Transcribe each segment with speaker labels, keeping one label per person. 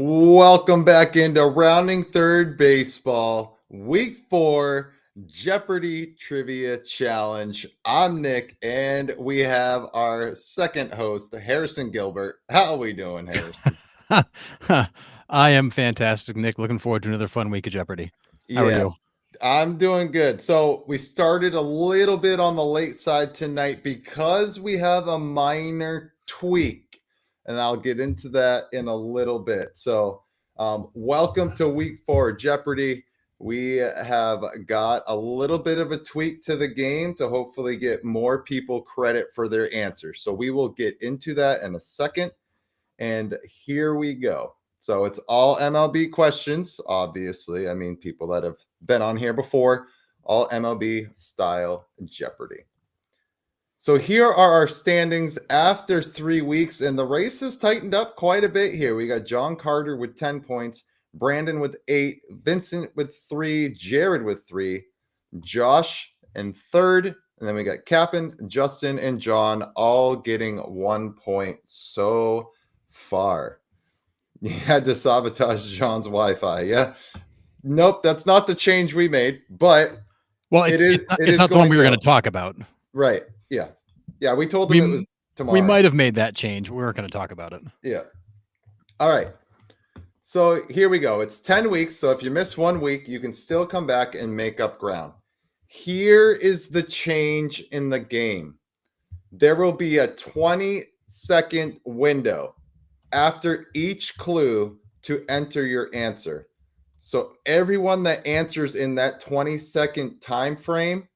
Speaker 1: Welcome back into Rounding Third Baseball, Week 4 Jeopardy Trivia Challenge. I'm Nick, and we have our second host, Harrison Gilbert. How are we doing, Harrison?
Speaker 2: I am fantastic, Nick. Looking forward to another fun week of Jeopardy. How are you?
Speaker 1: Yes, I'm doing good. So we started a little bit on the late side tonight because we have a minor tweak, and I'll get into that in a little bit. So welcome to Week 4 Jeopardy. We have got a little bit of a tweak to the game to hopefully get more people credit for their answers. So we will get into that in a second. And here we go. So it's all MLB questions, obviously. I mean, people that have been on here before, all MLB style Jeopardy. So here are our standings after 3 weeks, and the race has tightened up quite a bit here. We got John Carter with 10 points, Brandon with 8, Vincent with 3, Jared with 3, Josh in third, and then we got Captain, Justin, and John all getting 1 point so far. You had to sabotage John's Wi-Fi. Yeah. Nope, that's not the change we made, but
Speaker 2: it's not the one we were going to talk about.
Speaker 1: Right. Yeah. Yeah, we told them it was tomorrow.
Speaker 2: We might have made that change. We weren't going to talk about it.
Speaker 1: Yeah. All right. So here we go. It's 10 weeks. So if you miss 1 week, you can still come back and make up ground. Here is the change in the game. There will be a 20-second window after each clue to enter your answer. So everyone that answers in that 20-second time frame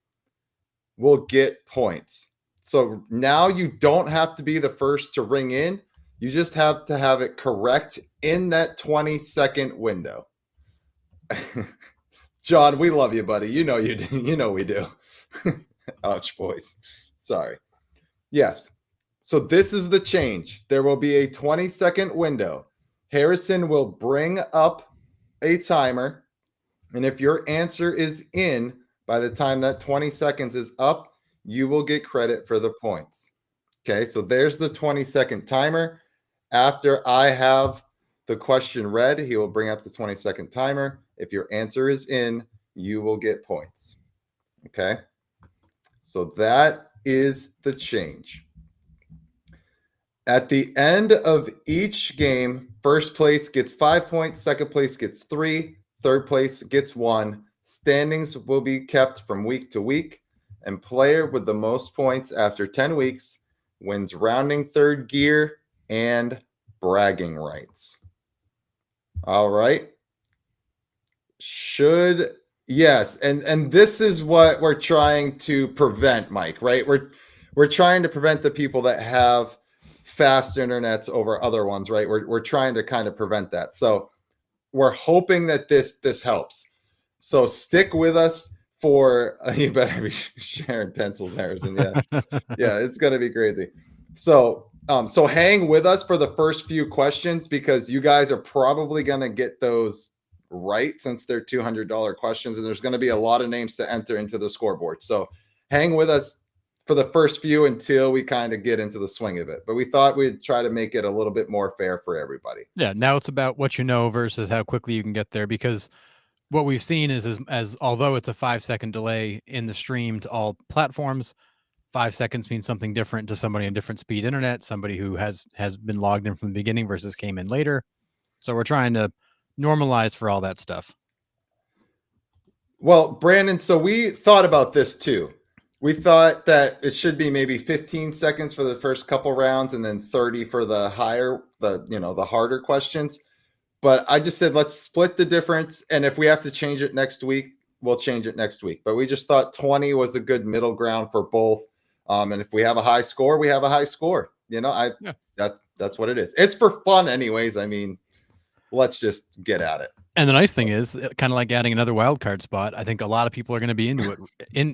Speaker 1: will get points. So now you don't have to be the first to ring in. You just have to have it correct in that 20-second window. John, we love you, buddy. You know you do. You know we do. Ouch, boys. Sorry. Yes. So this is the change. There will be a 20-second window. Harrison will bring up a timer, and if your answer is in by the time that 20 seconds is up, you will get credit for the points. Okay, so there's the 20-second timer. After I have the question read, he will bring up the 20-second timer. If your answer is in, you will get points. Okay, so that is the change. At the end of each game, first place gets 5 points, second place gets 3, third place gets 1. Standings will be kept from week to week, and player with the most points after 10 weeks wins rounding third gear and bragging rights. All right. Yes, and this is what we're trying to prevent, Mike, right? We're trying to prevent the people that have fast internets over other ones, right? We're trying to kind of prevent that. So we're hoping that this helps. So stick with us for you better be sharing pencils, Harrison. Yeah. Yeah, it's gonna be crazy. So hang with us for the first few questions because you guys are probably gonna get those right since they're $200 questions, and there's gonna be a lot of names to enter into the scoreboard. So hang with us for the first few until we kind of get into the swing of it. But we thought we'd try to make it a little bit more fair for everybody.
Speaker 2: Yeah, now it's about what you know versus how quickly you can get there, because what we've seen is as although it's a 5-second delay in the stream to all platforms, 5 seconds means something different to somebody on different speed internet, somebody who has been logged in from the beginning versus came in later. So we're trying to normalize for all that stuff.
Speaker 1: Well, Brandon, so we thought about this too. We thought that it should be maybe 15 seconds for the first couple rounds and then 30 for the harder questions. But I just said, let's split the difference. And if we have to change it next week, we'll change it next week. But we just thought 20 was a good middle ground for both. And if we have a high score, we have a high score. That's what it is. It's for fun anyways. I mean, let's just get at it.
Speaker 2: And the nice thing is, kind of like adding another wild card spot, I think a lot of people are going to be into it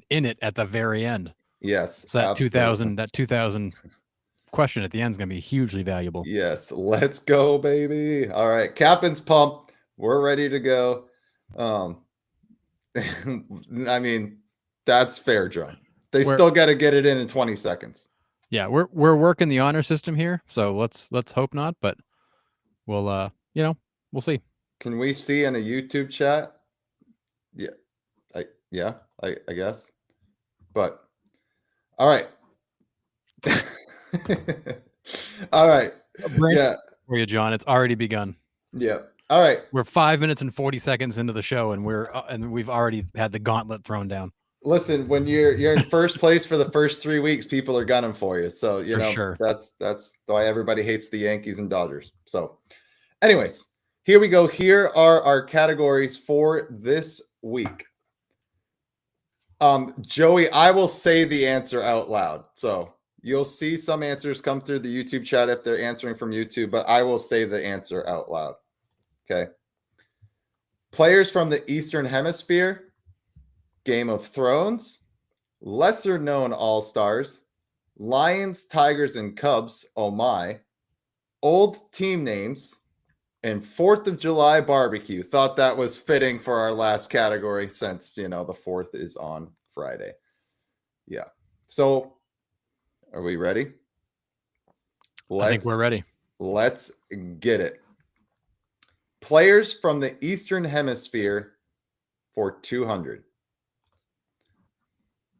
Speaker 2: in it at the very end.
Speaker 1: Yes.
Speaker 2: So that 2000 question at the end is going to be hugely valuable.
Speaker 1: Yes. Let's go, baby. All right. Captain's pumped. We're ready to go. I mean, that's fair, John. They still got to get it in 20 seconds.
Speaker 2: Yeah, we're working the honor system here, so let's hope not, but we'll We'll see.
Speaker 1: Can we see in a YouTube chat? Yeah. I guess. But all right. All right. Yeah.
Speaker 2: For you, John. It's already begun.
Speaker 1: Yeah. All right.
Speaker 2: We're 5 minutes and 40 seconds into the show, and we've already had the gauntlet thrown down.
Speaker 1: Listen, when you're in first place for the first 3 weeks, people are gunning for you. So you
Speaker 2: For
Speaker 1: know
Speaker 2: sure.
Speaker 1: that's why everybody hates the Yankees and Dodgers. So, anyways, here we go. Here are our categories for this week. Joey, I will say the answer out loud. So you'll see some answers come through the YouTube chat if they're answering from YouTube, but I will say the answer out loud. Okay. Players from the Eastern Hemisphere, Game of Thrones, lesser known All-Stars, Lions, Tigers, and Cubs, oh my, old team names, and 4th of July barbecue. Thought that was fitting for our last category since, the 4th is on Friday. Yeah. So are we ready?
Speaker 2: I think we're ready.
Speaker 1: Let's get it. Players from the Eastern Hemisphere for 200.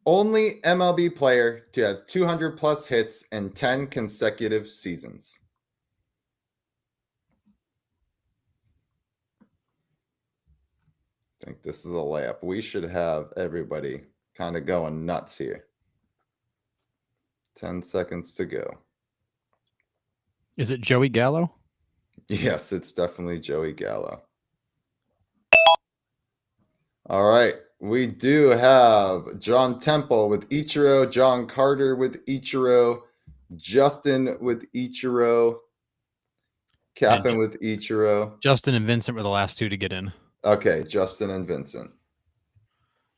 Speaker 1: Only MLB player to have 200 plus hits in 10 consecutive seasons. I think this is a layup. We should have everybody kind of going nuts here. 10 seconds to go.
Speaker 2: Is it Joey Gallo?
Speaker 1: Yes, it's definitely Joey Gallo. All right. We do have John Temple with Ichiro, John Carter with Ichiro, Justin with Ichiro, Captain with Ichiro.
Speaker 2: Justin and Vincent were the last two to get in.
Speaker 1: Okay, Justin and Vincent.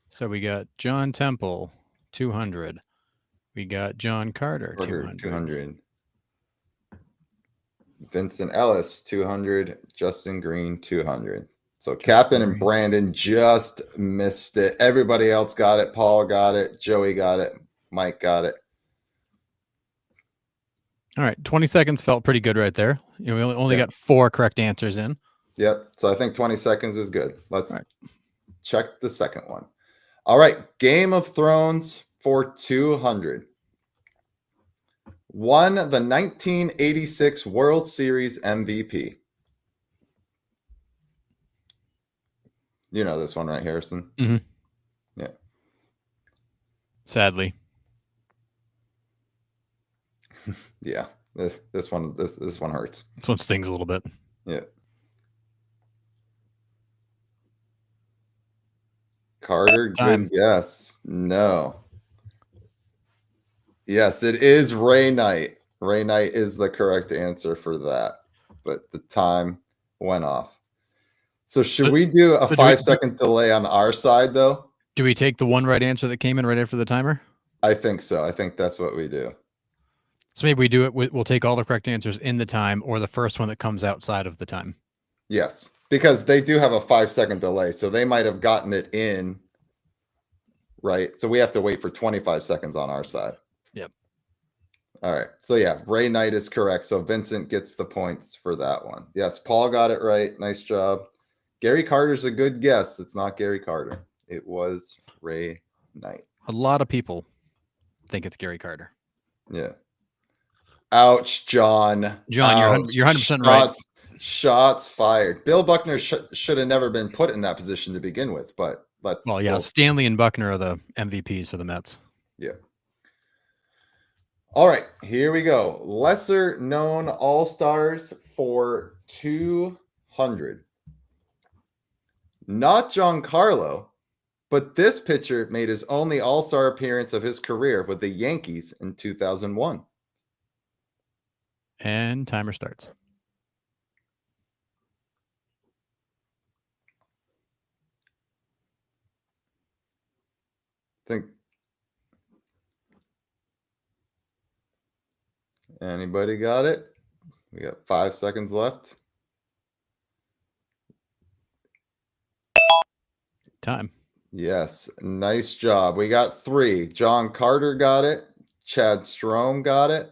Speaker 2: So we got John Temple, 200. We got John Carter, 200.
Speaker 1: Vincent Ellis, 200. Justin Green, 200. So Captain and Brandon just missed it. Everybody else got it. Paul got it. Joey got it. Mike got it.
Speaker 2: All right. 20 seconds felt pretty good right there. We only got 4 correct answers in.
Speaker 1: Yep. So I think 20 seconds is good. Let's check the second one. All right. Game of Thrones for 200. Won the 1986 World Series MVP. You know this one, right, Harrison?
Speaker 2: Mm-hmm.
Speaker 1: Yeah.
Speaker 2: Sadly.
Speaker 1: Yeah. This one hurts.
Speaker 2: This one stings a little bit.
Speaker 1: Yeah. Carter, good guess. No. Yes, it is Ray Knight. Ray Knight is the correct answer for that, but the time went off. So should we do a 5-second delay on our side, though?
Speaker 2: Do we take the one right answer that came in right after the timer?
Speaker 1: I think so. I think that's what we do.
Speaker 2: So maybe we do it. We'll take all the correct answers in the time or the first one that comes outside of the time.
Speaker 1: Yes, because they do have a 5-second delay, so they might have gotten it in, right? So we have to wait for 25 seconds on our side.
Speaker 2: Yep.
Speaker 1: All right. So yeah, Ray Knight is correct. So Vincent gets the points for that one. Yes, Paul got it right. Nice job. Gary Carter's a good guess. It's not Gary Carter. It was Ray Knight.
Speaker 2: A lot of people think it's Gary Carter.
Speaker 1: Yeah. Ouch, John.
Speaker 2: John,
Speaker 1: ouch.
Speaker 2: You're 100% right.
Speaker 1: Shots fired. Bill Buckner should have never been put in that position to begin with, but
Speaker 2: Stanley and Buckner are the MVPs for the Mets.
Speaker 1: Yeah. All right, here we go. Lesser known All-Stars for 200. Not Giancarlo, but this pitcher made his only All-Star appearance of his career with the Yankees in 2001.
Speaker 2: And timer starts.
Speaker 1: Think anybody got it? We got 5 seconds left.
Speaker 2: Time.
Speaker 1: Yes, nice job. We got 3. John Carter got it. Chad Strome got it.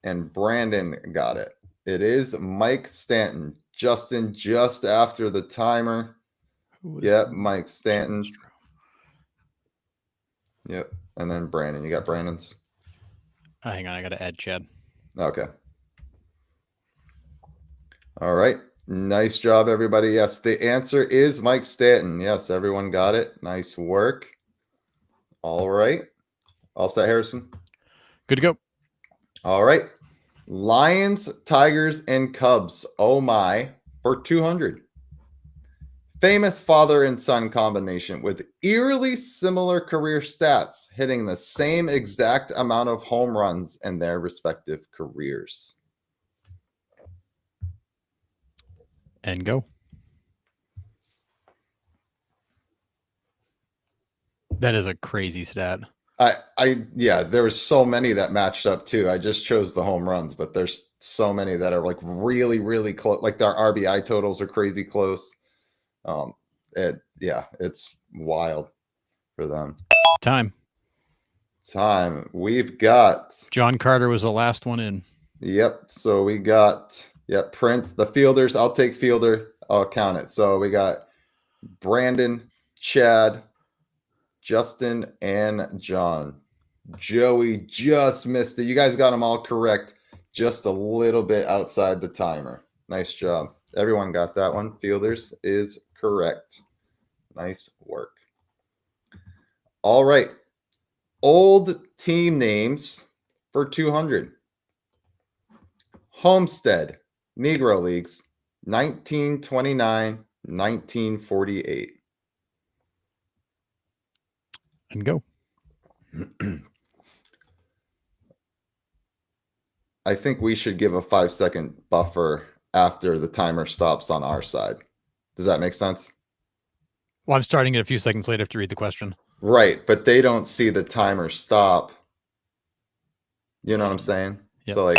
Speaker 1: And Brandon got it. It is Mike Stanton. Justin just after the timer. Yep, Mike Stanton. Yep, and then Brandon. You got Brandon's?
Speaker 2: Hang on, I got to add Chad.
Speaker 1: Okay. All right. Nice job, everybody. Yes, the answer is Mike Stanton. Yes, everyone got it. Nice work. All right. All set, Harrison?
Speaker 2: Good to go.
Speaker 1: All right. Lions, Tigers, and Cubs. Oh my, for 200. Famous father and son combination with eerily similar career stats, hitting the same exact amount of home runs in their respective careers.
Speaker 2: And go. That is a crazy stat.
Speaker 1: Yeah, there was so many that matched up too. I just chose the home runs, but there's so many that are like really, really close. Like their RBI totals are crazy close. It's wild for them.
Speaker 2: Time.
Speaker 1: We've got
Speaker 2: John Carter was the last one in.
Speaker 1: Yep. So we got Prince, the fielders. I'll take fielder. I'll count it. So we got Brandon, Chad, Justin, and John. Joey just missed it. You guys got them all correct, just a little bit outside the timer. Nice job. Everyone got that one. Fielders is correct. Nice work. All right. Old team names for 200. Homestead, Negro Leagues, 1929, 1948.
Speaker 2: And go.
Speaker 1: I think we should give a 5-second buffer after the timer stops on our side. Does that make sense?
Speaker 2: Well, I'm starting it a few seconds later to read the question.
Speaker 1: Right, but they don't see the timer stop. You know what I'm saying?
Speaker 2: Yep.
Speaker 1: So like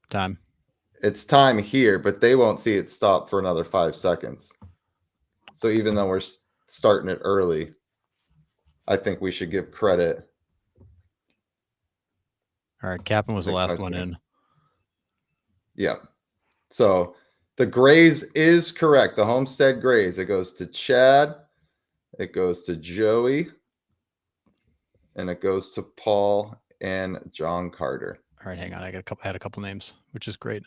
Speaker 2: time.
Speaker 1: It's time here, but they won't see it stop for another 5 seconds. So even though we're starting it early, I think we should give credit.
Speaker 2: All right, Captain was the last one in.
Speaker 1: Yeah. So the Grays is correct. The Homestead Grays. It goes to Chad. It goes to Joey. And it goes to Paul and John Carter.
Speaker 2: All right, hang on. I had a couple names, which is great.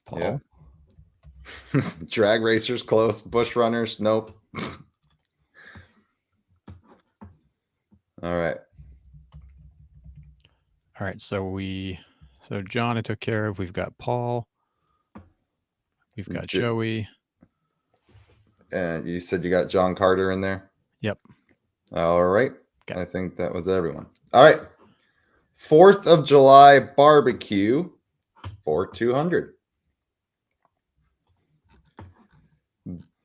Speaker 2: Paul.
Speaker 1: Yeah. Drag racers close. Bush runners, nope. All right.
Speaker 2: All right, so John I took care of. We've got Paul. We've got Joey.
Speaker 1: And you said you got John Carter in there?
Speaker 2: Yep.
Speaker 1: All right.
Speaker 2: Okay.
Speaker 1: I think that was everyone. All right. 4th of July barbecue for 200.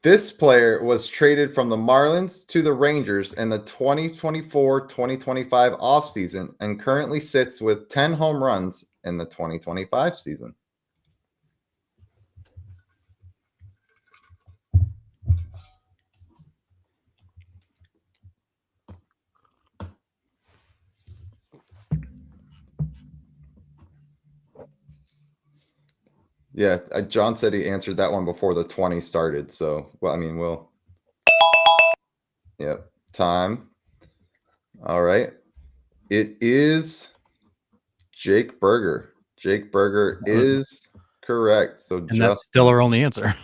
Speaker 1: This player was traded from the Marlins to the Rangers in the 2024-2025 offseason and currently sits with 10 home runs in the 2025 season. Yeah, John said he answered that one before the 20 started. So, well, I mean, we'll. Yep. Time. All right. It is Jake Berger. Jake Berger is correct. So,
Speaker 2: and that's still our only answer.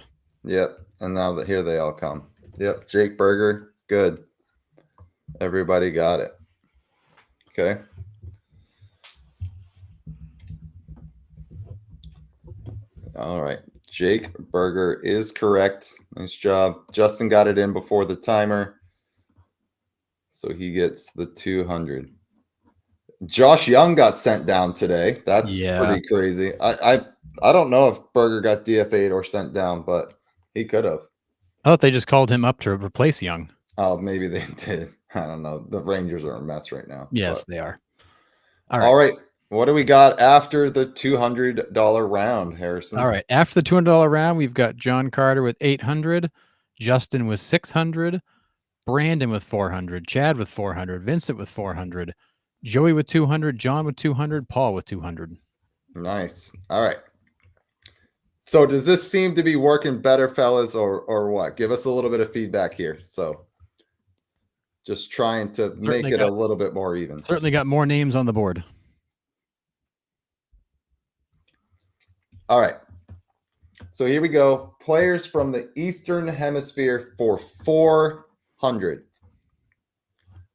Speaker 1: Yep. And now that here they all come. Yep. Jake Berger. Good. Everybody got it. Okay. All right. Jake Berger is correct. Nice job. Justin got it in before the timer. So he gets the 200. Josh Young got sent down today. That's pretty crazy. I don't know if Berger got DFA'd or sent down, but he could have.
Speaker 2: I thought they just called him up to replace Young.
Speaker 1: Oh, maybe they did. I don't know. The Rangers are a mess right now.
Speaker 2: Yes, they are.
Speaker 1: All right. What do we got after the $200 round, Harrison?
Speaker 2: All right. After the $200 round, we've got John Carter with 800, Justin with 600, Brandon with 400, Chad with 400, Vincent with 400, Joey with 200, John with 200, Paul with 200.
Speaker 1: Nice. All right. So does this seem to be working better, fellas, or what? Give us a little bit of feedback here. So just trying to make it a little bit more even.
Speaker 2: Certainly got more names on the board.
Speaker 1: All right. So here we go. Players from the Eastern Hemisphere for 400.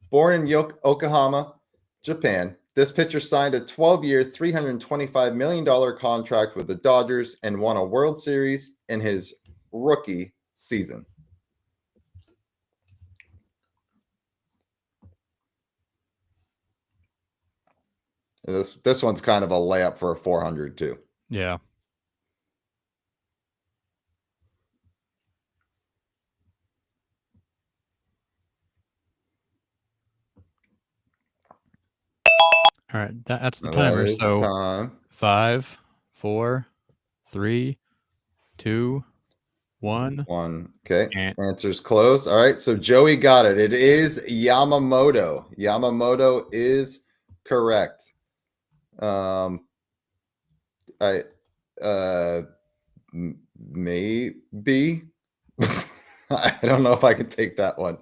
Speaker 1: Born in Yokohama, Japan, this pitcher signed a 12-year, $325 million contract with the Dodgers and won a World Series in his rookie season. This one's kind of a layup for a 400 too.
Speaker 2: Yeah. All right, that's the timer. So
Speaker 1: time.
Speaker 2: 5, 4, 3, 2, 1.
Speaker 1: Okay. Answer's closed. All right. So Joey got it. It is Yamamoto. Yamamoto is correct. Maybe. I don't know if I can take that one.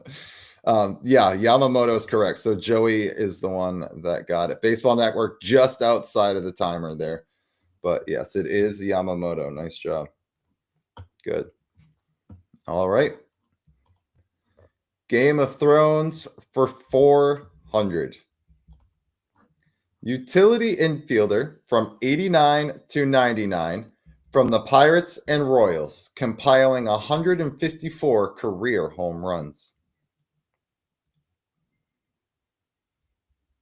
Speaker 1: Yeah, Yamamoto is correct. So Joey is the one that got it. Baseball Network just outside of the timer there. But yes, it is Yamamoto. Nice job. Good. All right. Game of Thrones for 400. Utility infielder from 89 to 99 from the Pirates and Royals, compiling 154 career home runs.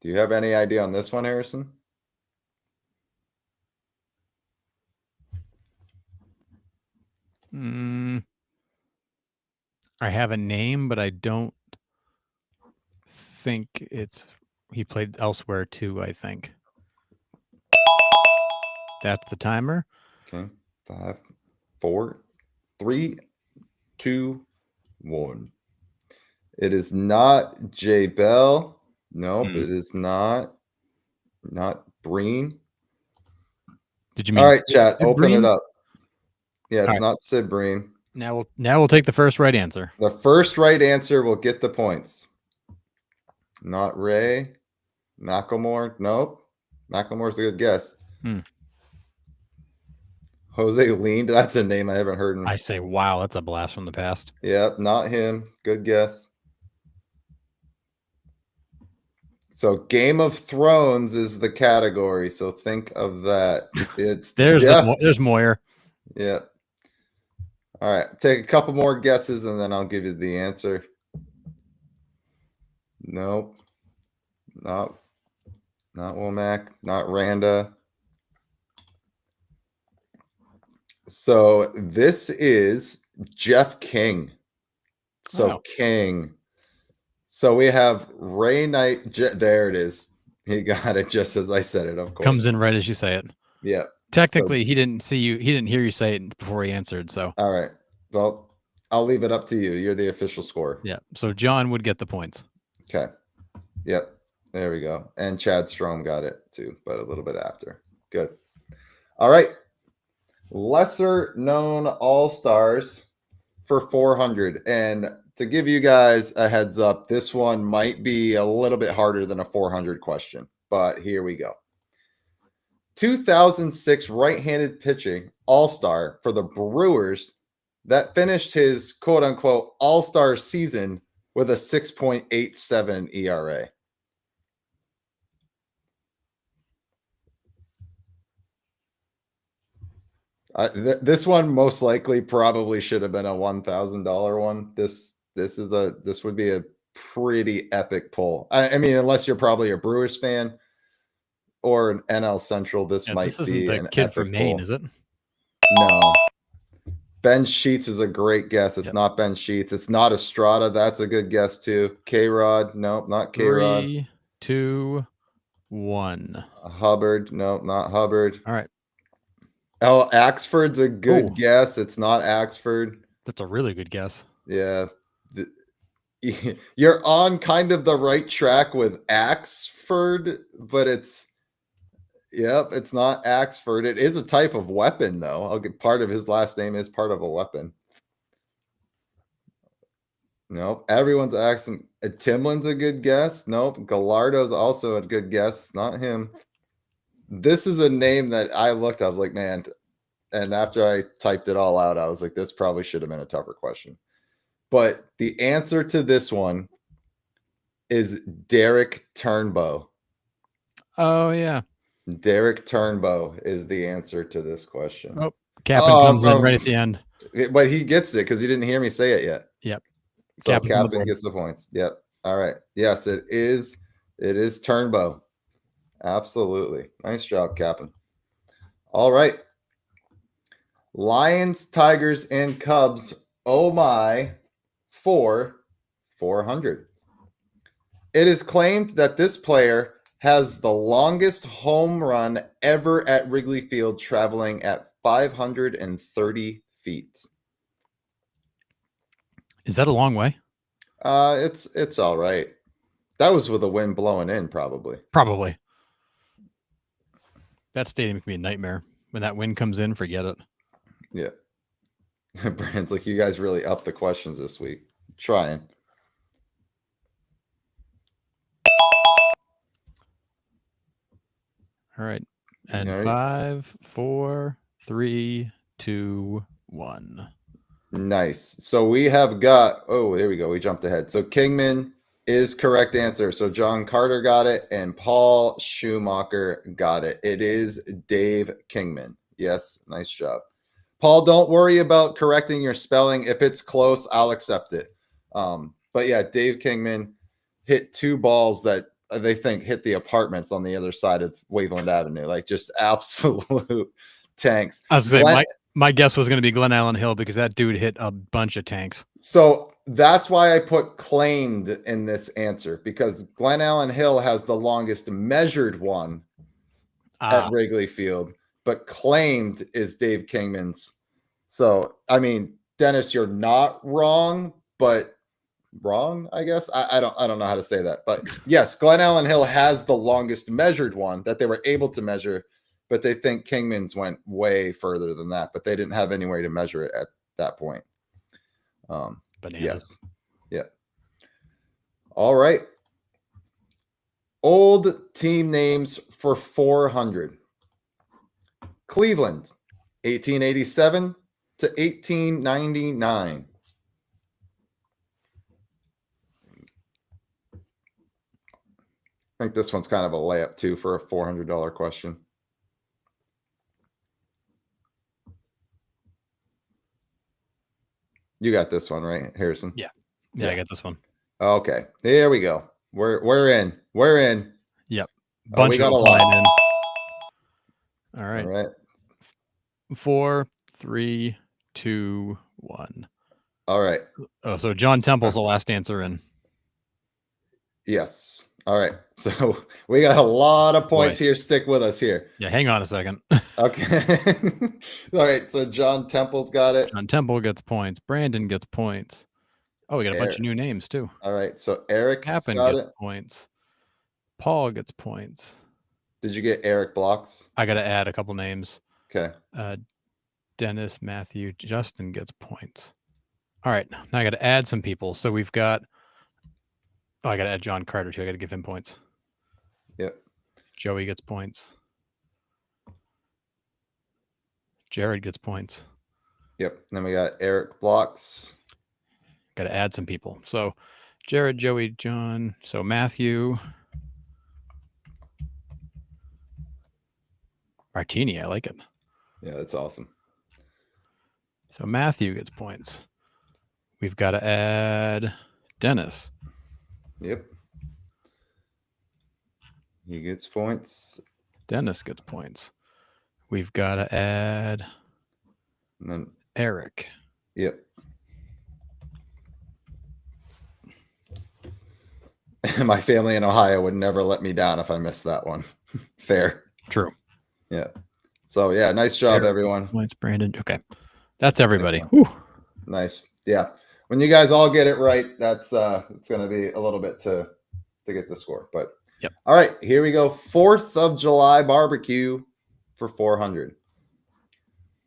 Speaker 1: Do you have any idea on this one, Harrison?
Speaker 2: I have a name, but I don't think he played elsewhere too, I think. That's the timer.
Speaker 1: Okay. 5, 4, 3, 2, 1. It is not Jay Bell. Nope, it is not. Not Breen.
Speaker 2: Did you mean?
Speaker 1: All right, chat,
Speaker 2: Sid
Speaker 1: open
Speaker 2: Breen?
Speaker 1: it up. Yeah, it's not Sid Breen.
Speaker 2: Now we'll take the first right answer.
Speaker 1: The first right answer will get the points. Not Ray. Macklemore. Nope. Macklemore's a good guess. Jose Lean. That's a name I haven't heard.
Speaker 2: I say, wow, that's a blast from the past.
Speaker 1: Yep, not him. Good guess. So Game of Thrones is the category. So think of that. It's
Speaker 2: there's Moyer.
Speaker 1: Yep. All right. Take a couple more guesses and then I'll give you the answer. Nope. Not Womack. Not Randa. So this is Jeff King. So King. So we have Ray Knight. There it is. He got it just as I said it, of course.
Speaker 2: Comes in right as you say it.
Speaker 1: Yeah.
Speaker 2: Technically, he didn't hear you say it before he answered. So
Speaker 1: all right. Well, I'll leave it up to you. You're the official scorer.
Speaker 2: Yeah. So John would get the points.
Speaker 1: Okay. Yep. There we go. And Chad Strom got it too, but a little bit after. Good. All right. Lesser known all-stars for 400. And to give you guys a heads up, this one might be a little bit harder than a 400 question, but here we go. 2006 right-handed pitching all-star for the Brewers that finished his quote-unquote all-star season with a 6.87 ERA. This one most likely probably should have been a $1,000 one. This would be a pretty epic pull. I mean, unless you're probably a Brewers fan or an NL Central, this might be
Speaker 2: an
Speaker 1: the
Speaker 2: kid from Maine, is it?
Speaker 1: No. Ben Sheets is a great guess. It's not Ben Sheets. It's not Estrada. That's a good guess too. K-Rod. Nope, not K-Rod.
Speaker 2: 3, 2, 1.
Speaker 1: Hubbard. Nope, not Hubbard.
Speaker 2: All right.
Speaker 1: Oh, Axford's a good guess. It's not Axford.
Speaker 2: That's a really good guess.
Speaker 1: Yeah. You're on kind of the right track with Axford, but Yep, it's not Axford. It is a type of weapon, though. I'll get part of his last name is part of a weapon. Nope. Everyone's asking. Timlin's a good guess. Nope. Gallardo's also a good guess. Not him. This is a name that I looked. I was like, man. And after I typed it all out, I was like, this probably should have been a tougher question. But the answer to this one is Derek Turnbow.
Speaker 2: Oh yeah.
Speaker 1: Derek Turnbow is the answer to this question.
Speaker 2: Oh, Captain comes in right at the end.
Speaker 1: But he gets it because he didn't hear me say it yet.
Speaker 2: Yep.
Speaker 1: So Captain gets the points. Yep. All right. Yes, it is. It is Turnbow. Absolutely. Nice job, Captain. All right. Lions, Tigers, and Cubs. Oh my. 400. It is claimed that this player has the longest home run ever at Wrigley Field, traveling at 530 feet.
Speaker 2: Is that a long way?
Speaker 1: It's all right. That was with the wind blowing in, probably.
Speaker 2: Probably. That stadium can be a nightmare. When that wind comes in, forget it.
Speaker 1: Yeah. Brandon's like, you guys really upped the questions this week. Trying.
Speaker 2: All right. And 5, 4, 3, 2, 1.
Speaker 1: Nice. So we have got, oh, there we go. We jumped ahead. So Kingman is correct answer. So John Carter got it and Paul Schumacher got it. It is Dave Kingman. Yes. Nice job. Paul, don't worry about correcting your spelling. If it's close, I'll accept it. But yeah, Dave Kingman hit 2 balls that they think hit the apartments on the other side of Waveland Avenue. Like just absolute tanks.
Speaker 2: I was going to say, my guess was going to be Glen Allen Hill because that dude hit a bunch of tanks.
Speaker 1: So that's why I put claimed in this answer, because Glen Allen Hill has the longest measured one at Wrigley Field, but claimed is Dave Kingman's. So, I mean, Dennis, you're not wrong, but wrong, I guess. I don't know how to say that. But yes, Glen Allen Hill has the longest measured one that they were able to measure, but they think Kingman's went way further than that, but they didn't have any way to measure it at that point. Yes. Yeah. All right. Old team names for 400. Cleveland, 1887 to 1899. I think this one's kind of a layup too for a $400 question. You got this one, right, Harrison?
Speaker 2: Yeah, I got this one.
Speaker 1: Okay, here we go. We're in.
Speaker 2: Yep, bunch of applying in. All right.
Speaker 1: All right.
Speaker 2: 4, 3, 2, 1.
Speaker 1: All right.
Speaker 2: Oh, so John Temple's the last answer in.
Speaker 1: Yes. All right. So we got a lot of points here. Stick with us here.
Speaker 2: Yeah, hang on a second.
Speaker 1: Okay. All right. So John Temple's got it.
Speaker 2: John Temple gets points. Brandon gets points. Oh, we got a bunch of new names too.
Speaker 1: All right. So Eric
Speaker 2: gets points. Paul gets points.
Speaker 1: Did you get Eric Blocks?
Speaker 2: I got to add a couple names.
Speaker 1: Okay.
Speaker 2: Dennis, Matthew, Justin gets points. All right. Now I got to add some people. So we've got, I got to add John Carter too. I got to give him points.
Speaker 1: Yep.
Speaker 2: Joey gets points. Jared gets points.
Speaker 1: Yep. Then we got Eric Blocks.
Speaker 2: Got to add some people. So Jared, Joey, John. So Matthew. Martini. I like it.
Speaker 1: Yeah, that's awesome.
Speaker 2: So Matthew gets points. We've got to add Dennis.
Speaker 1: Yep. He gets points.
Speaker 2: Dennis gets points. We've got to add
Speaker 1: and then
Speaker 2: Eric.
Speaker 1: Yep. My family in Ohio would never let me down if I missed that one. Fair.
Speaker 2: True.
Speaker 1: Yeah. So yeah, nice job, everyone.
Speaker 2: Points, Brandon. Okay. That's everybody.
Speaker 1: Nice. Yeah. When you guys all get it right, that's it's gonna be a little bit to get the score. But
Speaker 2: Yep.
Speaker 1: All right, here we go. 4th of July barbecue for 400.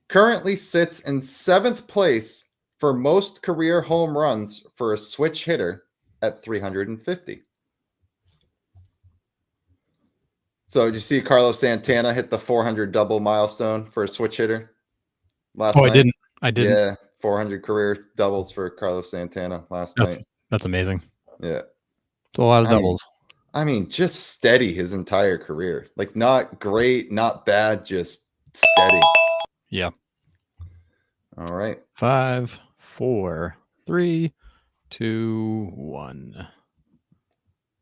Speaker 1: Currently sits in 7th place for most career home runs for a switch hitter at 350. So did you see Carlos Santana hit the 400 double milestone for a switch hitter last
Speaker 2: Oh,
Speaker 1: night?
Speaker 2: I didn't.
Speaker 1: Yeah, 400 career doubles for Carlos Santana last night.
Speaker 2: That's amazing.
Speaker 1: Yeah.
Speaker 2: It's a lot of doubles.
Speaker 1: I mean, just steady his entire career. Like, not great, not bad, just steady.
Speaker 2: Yeah.
Speaker 1: All right.
Speaker 2: 5, 4, 3, 2, 1.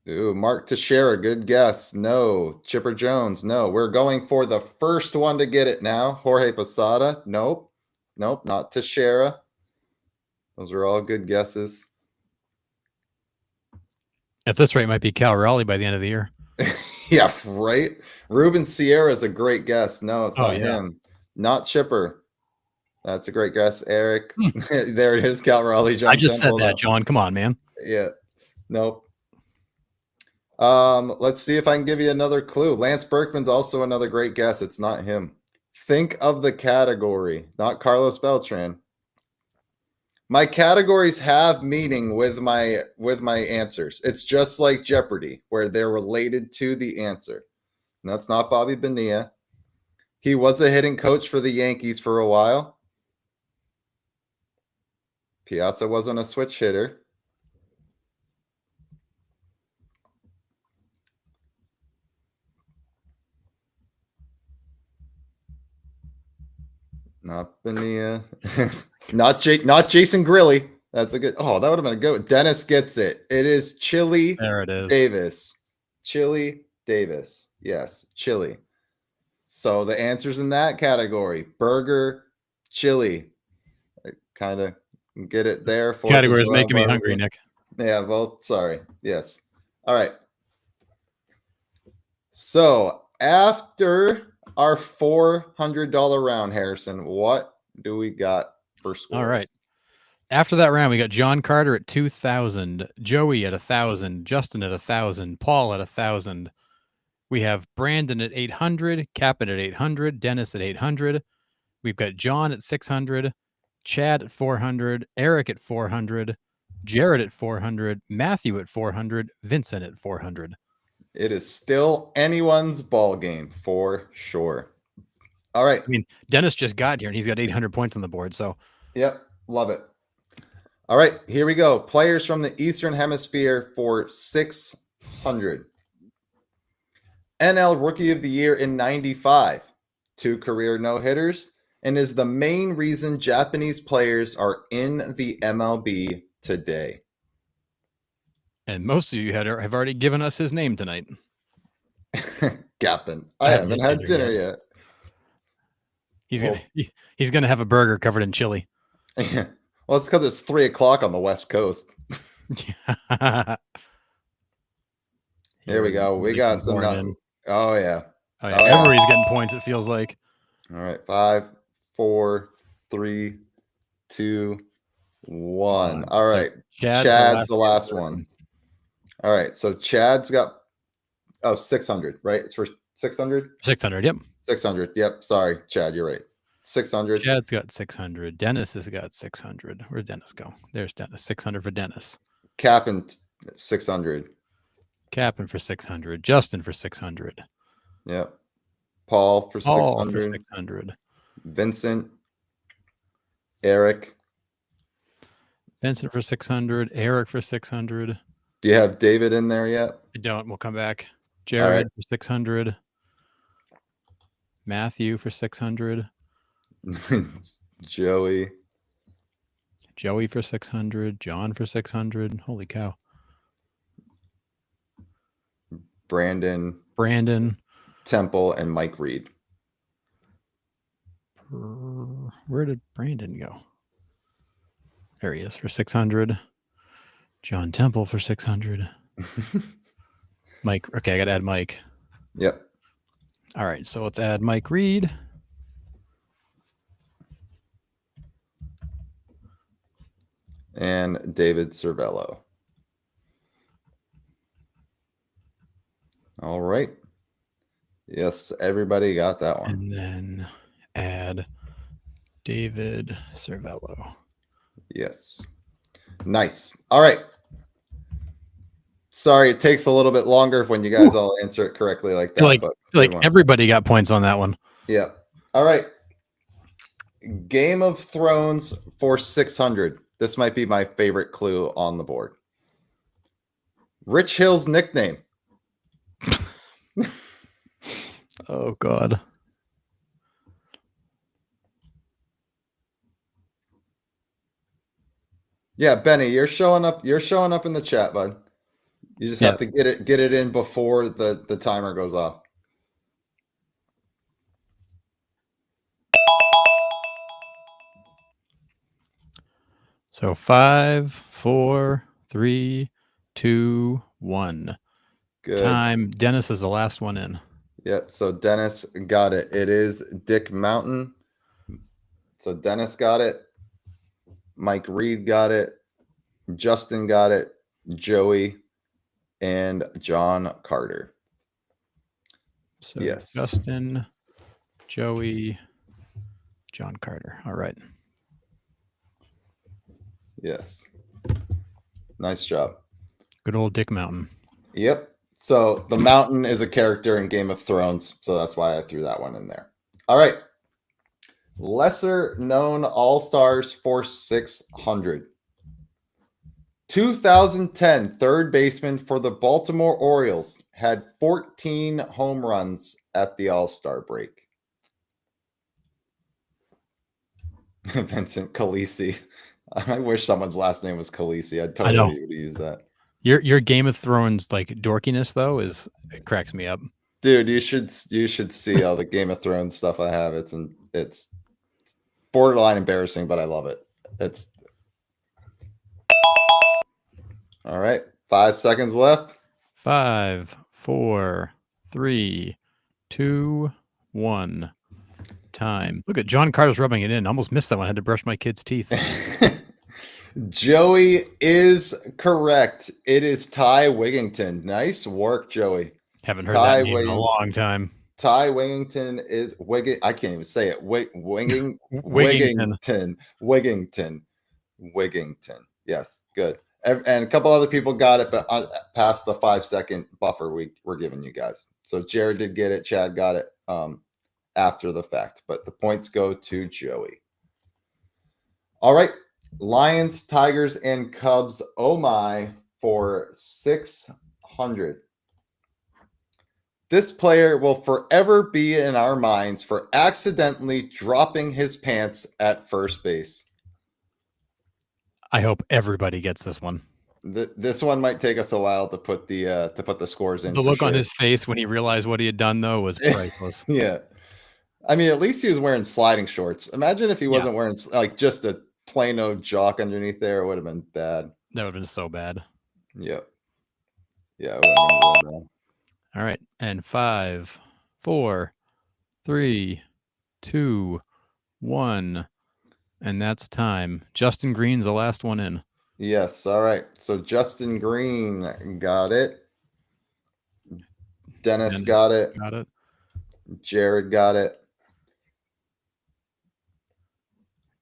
Speaker 1: Ooh, Mark Teixeira, good guess. No. Chipper Jones, no. We're going for the first one to get it now. Jorge Posada, nope. Nope, not Teixeira. Those are all good guesses.
Speaker 2: At this rate, it might be Cal Raleigh by the end of the year.
Speaker 1: Yeah, right. Ruben Sierra is a great guess. No, it's not him. Not Chipper. That's a great guess, Eric. There it is, Cal Raleigh.
Speaker 2: I just said that, John. Come on, man.
Speaker 1: Yeah. Nope. Let's see if I can give you another clue. Lance Berkman's also another great guess. It's not him. Think of the category, not Carlos Beltran. My categories have meaning with my answers. It's just like Jeopardy, where they're related to the answer. And that's not Bobby Bonilla. He was a hitting coach for the Yankees for a while. Piazza wasn't a switch hitter. Not Bonilla. not Jason Grilly. That's a good. Oh, that would have been a good. Dennis gets it. It is Chili.
Speaker 2: There it is.
Speaker 1: Davis. Chili Davis. Yes, Chili. So the answers in that category: burger, chili. I kind of get it there. For
Speaker 2: category is making me hungry, Nick.
Speaker 1: Yeah. Well, sorry. Yes. All right. So after our $400 round, Harrison, what do we got for score?
Speaker 2: All right. After that round, we got John Carter at 2,000, Joey at 1,000, Justin at 1,000, Paul at 1,000. We have Brandon at 800, Captain at 800, Dennis at 800. We've got John at 600, Chad at 400, Eric at 400, Jared at 400, Matthew at 400, Vincent at 400.
Speaker 1: It is still anyone's ball game for sure. All right.
Speaker 2: I mean, Dennis just got here and he's got 800 points on the board. So,
Speaker 1: yep, love it. All right, here we go. Players from the Eastern Hemisphere for 600. NL Rookie of the Year in 95. 2 career no-hitters, and is the main reason Japanese players are in the MLB today.
Speaker 2: And most of you have already given us his name tonight.
Speaker 1: Gappin. I haven't had dinner yet.
Speaker 2: He's gonna have a burger covered in chili.
Speaker 1: Well, it's because it's 3:00 on the West Coast. Here we go. We got some. Oh yeah.
Speaker 2: Oh, yeah. Everybody's getting points. It feels like.
Speaker 1: All right. 5, 4, 3, 2, 1. All right. Chad's the last one. All right. So Chad's got 600, right? It's for 600?
Speaker 2: 600, yep.
Speaker 1: 600. Yep. Sorry, Chad, you're right. 600.
Speaker 2: Chad's got 600. Dennis has got 600. Where'd Dennis go? There's Dennis. 600 for Dennis.
Speaker 1: Captain 600.
Speaker 2: Captain for 600. Justin for 600.
Speaker 1: Yep. Paul for
Speaker 2: 600.
Speaker 1: Vincent. Eric.
Speaker 2: Vincent for 600. Eric for 600.
Speaker 1: Do you have David in there yet?
Speaker 2: I don't. We'll come back. Jared for 600. Matthew for 600.
Speaker 1: Joey
Speaker 2: for 600. John for 600. Holy cow.
Speaker 1: Brandon. Temple and Mike Reed.
Speaker 2: Where did Brandon go? There he is for 600. John Temple for 600. Mike. Okay, I got to add Mike.
Speaker 1: Yep.
Speaker 2: All right, so let's add Mike Reed.
Speaker 1: And David Cervello. All right. Yes, everybody got that one.
Speaker 2: And then add David Cervello.
Speaker 1: Yes. Nice. All right. Sorry, it takes a little bit longer when you guys all answer it correctly like that. But
Speaker 2: feel like
Speaker 1: good one.
Speaker 2: everybody got points on that one.
Speaker 1: Yeah. All right. Game of Thrones for 600. This might be my favorite clue on the board. Rich Hill's nickname.
Speaker 2: Oh God.
Speaker 1: Yeah, Benny, you're showing up. You're showing up in the chat, bud. You just have to get it in before the timer goes off.
Speaker 2: So 5, 4, 3, 2, 1.
Speaker 1: Good.
Speaker 2: Time. Dennis is the last one in.
Speaker 1: Yep. So Dennis got it. It is Dick Mountain. So Dennis got it. Mike Reed got it. Justin got it. Joey and John Carter.
Speaker 2: So
Speaker 1: yes.
Speaker 2: Justin, Joey, John Carter. All right.
Speaker 1: Yes. Nice job.
Speaker 2: Good old Dick Mountain.
Speaker 1: Yep. So the mountain is a character in Game of Thrones. So that's why I threw that one in there. All right. Lesser known All-Stars for 600. 2010 third baseman for the Baltimore Orioles had 14 home runs at the All-Star break. Vincent Khaleesi. I wish someone's last name was Khaleesi. I'd totally use that.
Speaker 2: Your Game of Thrones like dorkiness though it cracks me up.
Speaker 1: Dude, you should see all the Game of Thrones stuff I have. It's borderline embarrassing, but I love it. It's all right. 5 seconds left.
Speaker 2: 5, 4, 3, 2, 1. Time. Look at John Carter's rubbing it in. Almost missed that one. I had to brush my kid's teeth.
Speaker 1: Joey is correct. It is Ty Wigington. Nice work, Joey.
Speaker 2: Haven't heard that name in a long time.
Speaker 1: Ty Wigington is I can't even say it. Wigington. Yes, good. And a couple other people got it, but past the 5 second buffer we're giving you guys. So Jared did get it. Chad got it after the fact, but the points go to Joey. All right. Lions, Tigers, and Cubs. Oh my, for 600. This player will forever be in our minds for accidentally dropping his pants at first base.
Speaker 2: I hope everybody gets this one.
Speaker 1: This one might take us a while to put the scores in.
Speaker 2: The look on his face when he realized what he had done, though, was priceless.
Speaker 1: Yeah, I mean, at least he was wearing sliding shorts. Imagine if he wasn't wearing like just a plain old jock underneath there. It would have been bad.
Speaker 2: That would have been so bad.
Speaker 1: Yep. Yeah. It would have been real bad.
Speaker 2: All right, and 5, 4, 3, 2, 1, and that's time. Justin Green's the last one in.
Speaker 1: Yes. All right. So Justin Green got it. Dennis got it.
Speaker 2: Got it.
Speaker 1: Jared got it.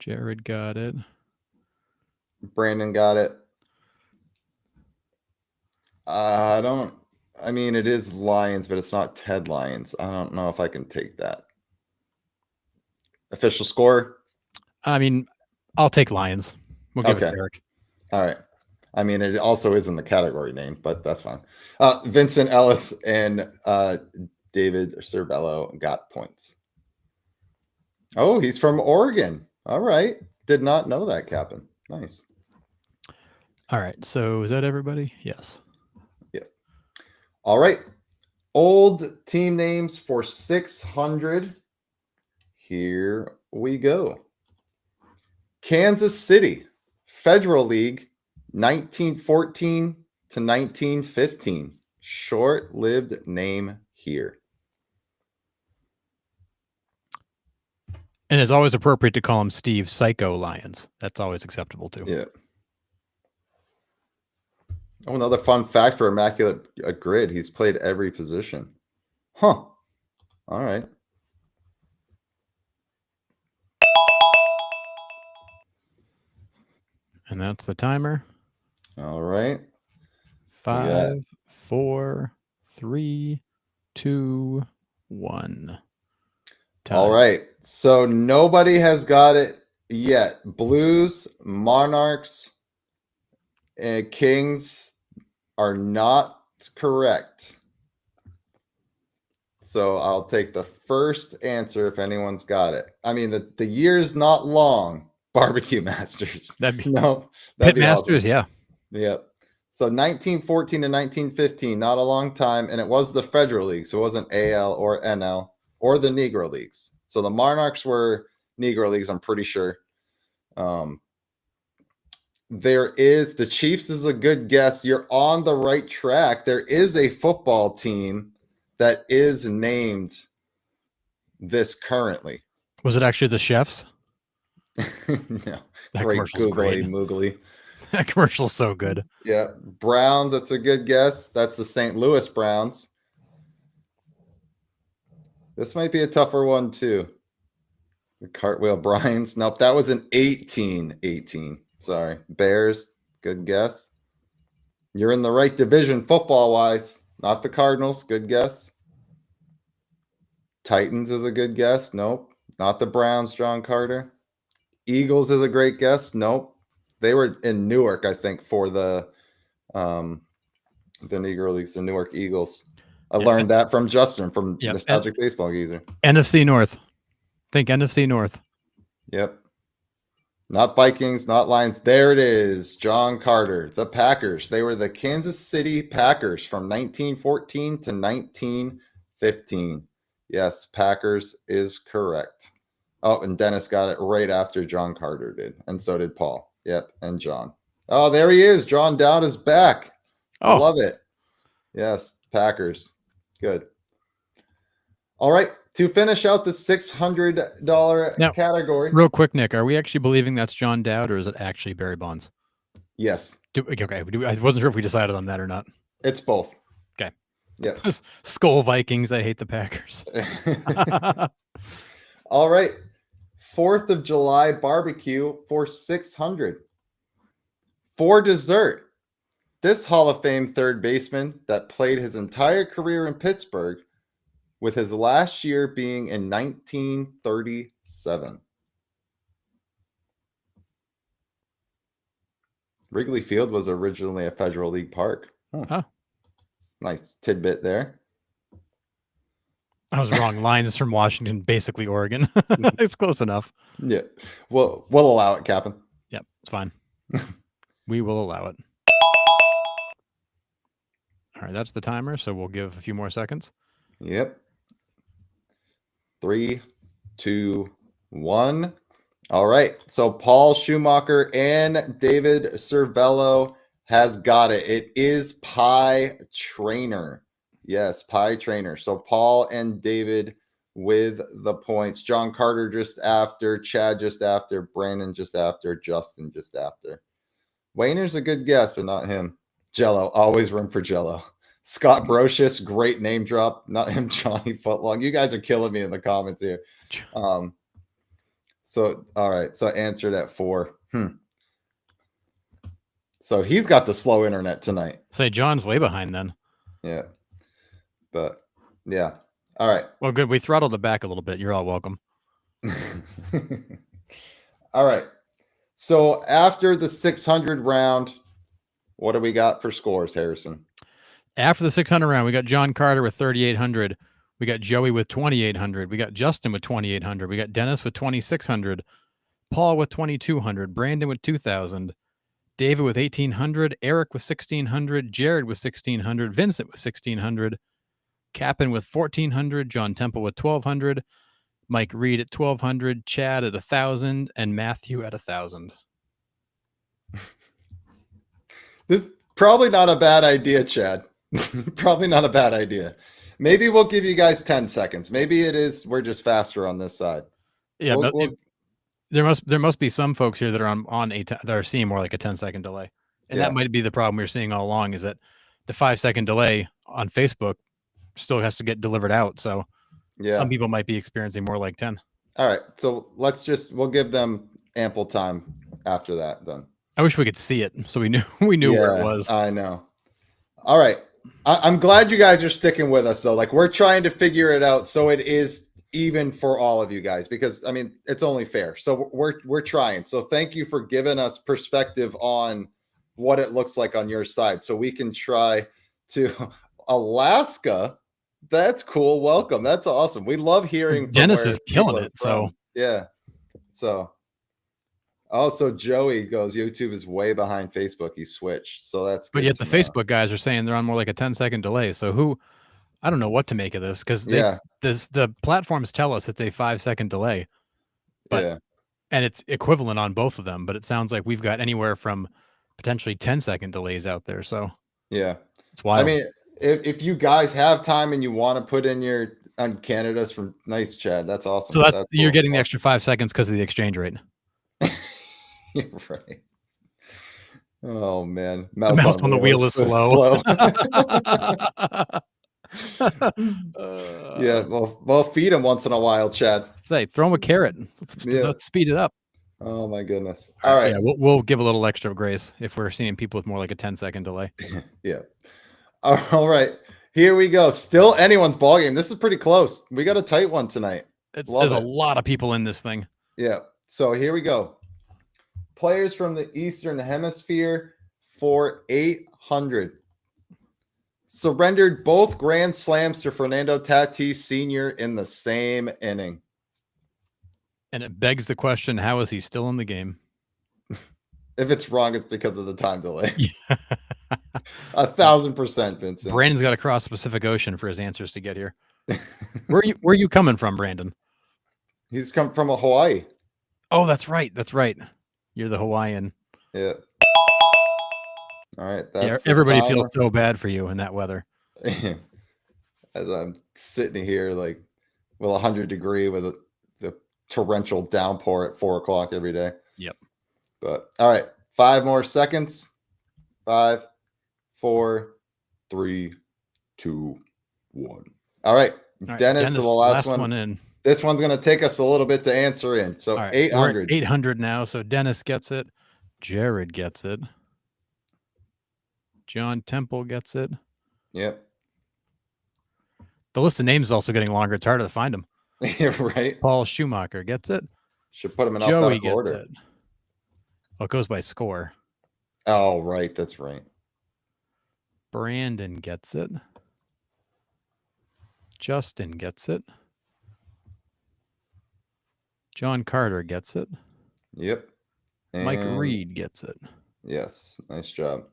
Speaker 2: Jared got it.
Speaker 1: Brandon got it. I mean, it is Lions, but it's not Ted Lions. I don't know if I can take that. Official score?
Speaker 2: I mean, I'll take Lions. We'll give it to Eric.
Speaker 1: All right. I mean, it also isn't the category name, but that's fine. Vincent Ellis and David Cervello got points. Oh, he's from Oregon. All right. Did not know that, Captain. Nice.
Speaker 2: All right. So is that everybody? Yes.
Speaker 1: Yes. All right. Old team names for 600. Here we go. Kansas City, Federal League, 1914 to 1915. Short-lived name here.
Speaker 2: And it's always appropriate to call him Steve Psycho Lions. That's always acceptable too.
Speaker 1: Yeah. Oh, another fun fact for Immaculate Grid. He's played every position. Huh. All right.
Speaker 2: And that's the timer.
Speaker 1: All right.
Speaker 2: 5, 4, 3, 2, 1. Time.
Speaker 1: All right. So nobody has got it yet. Blues, Monarchs, and Kings are not correct. So I'll take the first answer if anyone's got it. I mean, the year's not long. Barbecue Masters.
Speaker 2: That'd be
Speaker 1: No,
Speaker 2: Pit
Speaker 1: that'd be
Speaker 2: Masters,
Speaker 1: awesome.
Speaker 2: yeah.
Speaker 1: Yep. So 1914 to 1915, not a long time, and it was the Federal League, so it wasn't AL or NL or the Negro Leagues. So the Monarchs were Negro Leagues, I'm pretty sure. There is the Chiefs is a good guess. You're on the right track. There is a football team that is named this currently.
Speaker 2: Was it actually the Chefs?
Speaker 1: No.
Speaker 2: That
Speaker 1: Great
Speaker 2: commercial's
Speaker 1: googly
Speaker 2: great.
Speaker 1: moogly.
Speaker 2: That commercial's so good.
Speaker 1: Yeah. Browns, that's a good guess. That's the St. Louis Browns. This might be a tougher one too. The Cartwheel Bryans. Nope, that was an 18. Sorry. Bears, good guess. You're in the right division football-wise. Not the Cardinals, good guess. Titans is a good guess. Nope. Not the Browns, John Carter. Eagles is a great guess. Nope. They were in Newark, I think, for the Negro Leagues, the Newark Eagles. I learned that from Justin, from Nostalgic Baseball Geezer.
Speaker 2: NFC North. Think NFC North.
Speaker 1: Yep. Not Vikings, not Lions. There it is. John Carter, the Packers. They were the Kansas City Packers from 1914 to 1915. Yes, Packers is correct. Oh, and Dennis got it right after John Carter did. And so did Paul. Yep, and John. Oh, there he is. John Dowd is back. I love it. Yes, Packers. Good. All right. To finish out the $600 category.
Speaker 2: Real quick, Nick, are we actually believing that's John Dowd, or is it actually Barry Bonds?
Speaker 1: Yes.
Speaker 2: Okay. I wasn't sure if we decided on that or not.
Speaker 1: It's both.
Speaker 2: Okay.
Speaker 1: Yep.
Speaker 2: Skull Vikings. I hate the Packers.
Speaker 1: All right. 4th of July barbecue for $600. For dessert, this Hall of Fame third baseman that played his entire career in Pittsburgh, with his last year being in 1937. Wrigley Field was originally a Federal League park.
Speaker 2: Oh.
Speaker 1: Nice tidbit there.
Speaker 2: I was wrong. Lions is from Washington, basically Oregon. It's close enough.
Speaker 1: Yeah. We'll allow it, Captain.
Speaker 2: Yep, it's fine. We will allow it. All right, that's the timer, so we'll give a few more seconds.
Speaker 1: Yep. 3, 2, 1. All right. So Paul Schumacher and David Cervello has got it. It is Pie Trainer. Yes, Pie Trainer. So Paul and David with the points. John Carter just after, Chad just after, Brandon just after, Justin just after. Wayner's a good guess, but not him. Jello, always room for Jello. Scott Brocious, great name drop. Not him, Johnny Footlong. You guys are killing me in the comments here. So, all right. So answered at 4. So he's got the slow internet tonight.
Speaker 2: Say John's way behind then.
Speaker 1: Yeah. But, yeah. All right.
Speaker 2: Well, good. We throttled it back a little bit. You're all welcome.
Speaker 1: All right. So after the 600 round, what do we got for scores, Harrison?
Speaker 2: After the 600 round, we got John Carter with 3,800. We got Joey with 2,800. We got Justin with 2,800. We got Dennis with 2,600. Paul with 2,200. Brandon with 2,000. David with 1,800. Eric with 1,600. Jared with 1,600. Vincent with 1,600. Captain with 1,400. John Temple with 1,200. Mike Reed at 1,200. Chad at 1,000. And Matthew at 1,000.
Speaker 1: Probably not a bad idea, Chad. Probably not a bad idea. Maybe we'll give you guys 10 seconds. Maybe it is we're just faster on this side.
Speaker 2: Yeah, there must be some folks here that are that are seeing more like a 10-second delay. And that might be the problem we're seeing all along, is that the 5-second delay on Facebook still has to get delivered out. So some people might be experiencing more like 10.
Speaker 1: All right. So we'll give them ample time after that then.
Speaker 2: I wish we could see it so we knew where it was.
Speaker 1: I know. All right. I'm glad you guys are sticking with us though. Like, we're trying to figure it out so it is even for all of you guys, because I mean, it's only fair. So we're trying. So thank you for giving us perspective on what it looks like on your side, so we can try to Alaska. That's cool. Welcome. That's awesome. We love hearing from
Speaker 2: Dennis
Speaker 1: where
Speaker 2: is killing
Speaker 1: people are
Speaker 2: it. So
Speaker 1: from. Yeah. So also Joey goes, YouTube is way behind Facebook. He switched. So that's good.
Speaker 2: but yet the Facebook guys are saying they're on more like a 10-second delay. So I don't know what to make of this, because the platforms tell us it's a 5-second delay, but and it's equivalent on both of them. But it sounds like we've got anywhere from potentially 10-second delays out there. So it's wild.
Speaker 1: I mean, if you guys have time and you want to put in on Canada's from nice, Chad, that's awesome.
Speaker 2: So that's you're getting the extra 5 seconds because of the exchange rate.
Speaker 1: Right. Oh man,
Speaker 2: the mouse on the wheel is slow.
Speaker 1: Yeah, well, feed him once in a while, Chad.
Speaker 2: Say, throw him a carrot. Let's speed it up.
Speaker 1: Oh my goodness! All right,
Speaker 2: yeah, we'll give a little extra grace if we're seeing people with more like a 10-second delay.
Speaker 1: Yeah. All right, here we go. Still anyone's ball game. This is pretty close. We got a tight one tonight.
Speaker 2: There's a lot of people in this thing.
Speaker 1: Yeah. So here we go. Players from the Eastern Hemisphere for 800. Surrendered both grand slams to Fernando Tatis Sr. in the same inning.
Speaker 2: And it begs the question, how is he still in the game?
Speaker 1: If it's wrong, it's because of the time delay. 1,000%, Vincent.
Speaker 2: Brandon's got to cross the Pacific Ocean for his answers to get here. Where are you coming from, Brandon?
Speaker 1: He's come from Hawaii.
Speaker 2: Oh, that's right. That's right. You're the Hawaiian.
Speaker 1: Yeah. All right.
Speaker 2: Everybody feels so bad for you in that weather.
Speaker 1: As I'm sitting here, like, with 100-degree with the torrential downpour at 4 o'clock every day.
Speaker 2: Yep.
Speaker 1: But all right, 5 more seconds. 5, 4, 3, 2, 1. All right, Dennis, the last one
Speaker 2: in.
Speaker 1: This one's going to take us a little bit to answer in. So right, 800.
Speaker 2: 800 now. So Dennis gets it. Jared gets it. John Temple gets it.
Speaker 1: Yep.
Speaker 2: The list of names is also getting longer. It's harder to find them.
Speaker 1: Right.
Speaker 2: Paul Schumacher gets it.
Speaker 1: Should put him in
Speaker 2: Joey
Speaker 1: alphabetical order.
Speaker 2: Gets it. Well, it goes by score.
Speaker 1: Oh, right. That's right.
Speaker 2: Brandon gets it. Justin gets it. John Carter gets it.
Speaker 1: Yep.
Speaker 2: And Mike Reed gets it.
Speaker 1: Yes. Nice job.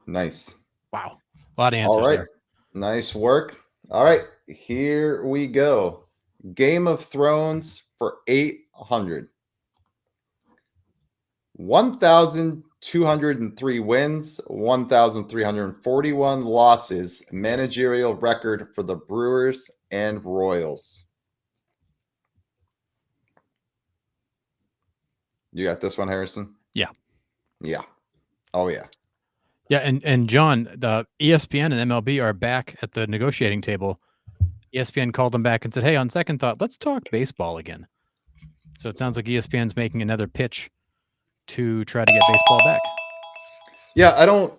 Speaker 1: Nice.
Speaker 2: Wow. A lot of answers
Speaker 1: All right.
Speaker 2: there.
Speaker 1: Nice work. All right. Here we go. Game of Thrones for 800. 1,203 wins, 1,341 losses. Managerial record for the Brewers and Royals. You got this one, Harrison?
Speaker 2: Yeah.
Speaker 1: Yeah. Oh, yeah.
Speaker 2: Yeah, and John, the ESPN and MLB are back at the negotiating table. ESPN called them back and said, hey, on second thought, let's talk baseball again. So it sounds like ESPN's making another pitch to try to get baseball back.
Speaker 1: Yeah, I don't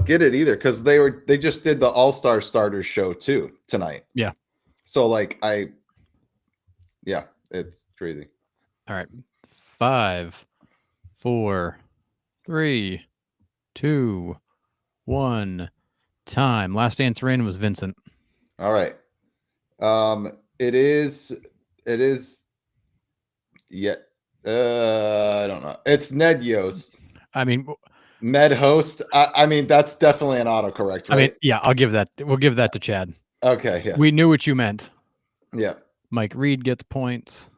Speaker 1: get it either, because they just did the All-Star Starters show too tonight.
Speaker 2: Yeah.
Speaker 1: So like it's crazy.
Speaker 2: All right. 5, 4, 3, 2, 1. Time. Last answer in was Vincent.
Speaker 1: All right. It is I don't know. It's Ned Yost.
Speaker 2: I mean,
Speaker 1: Med host. I mean, that's definitely an autocorrect, right?
Speaker 2: I mean, yeah, I'll give that. We'll give that to Chad.
Speaker 1: Okay, yeah.
Speaker 2: We knew what you meant.
Speaker 1: Yeah.
Speaker 2: Mike Reed gets points.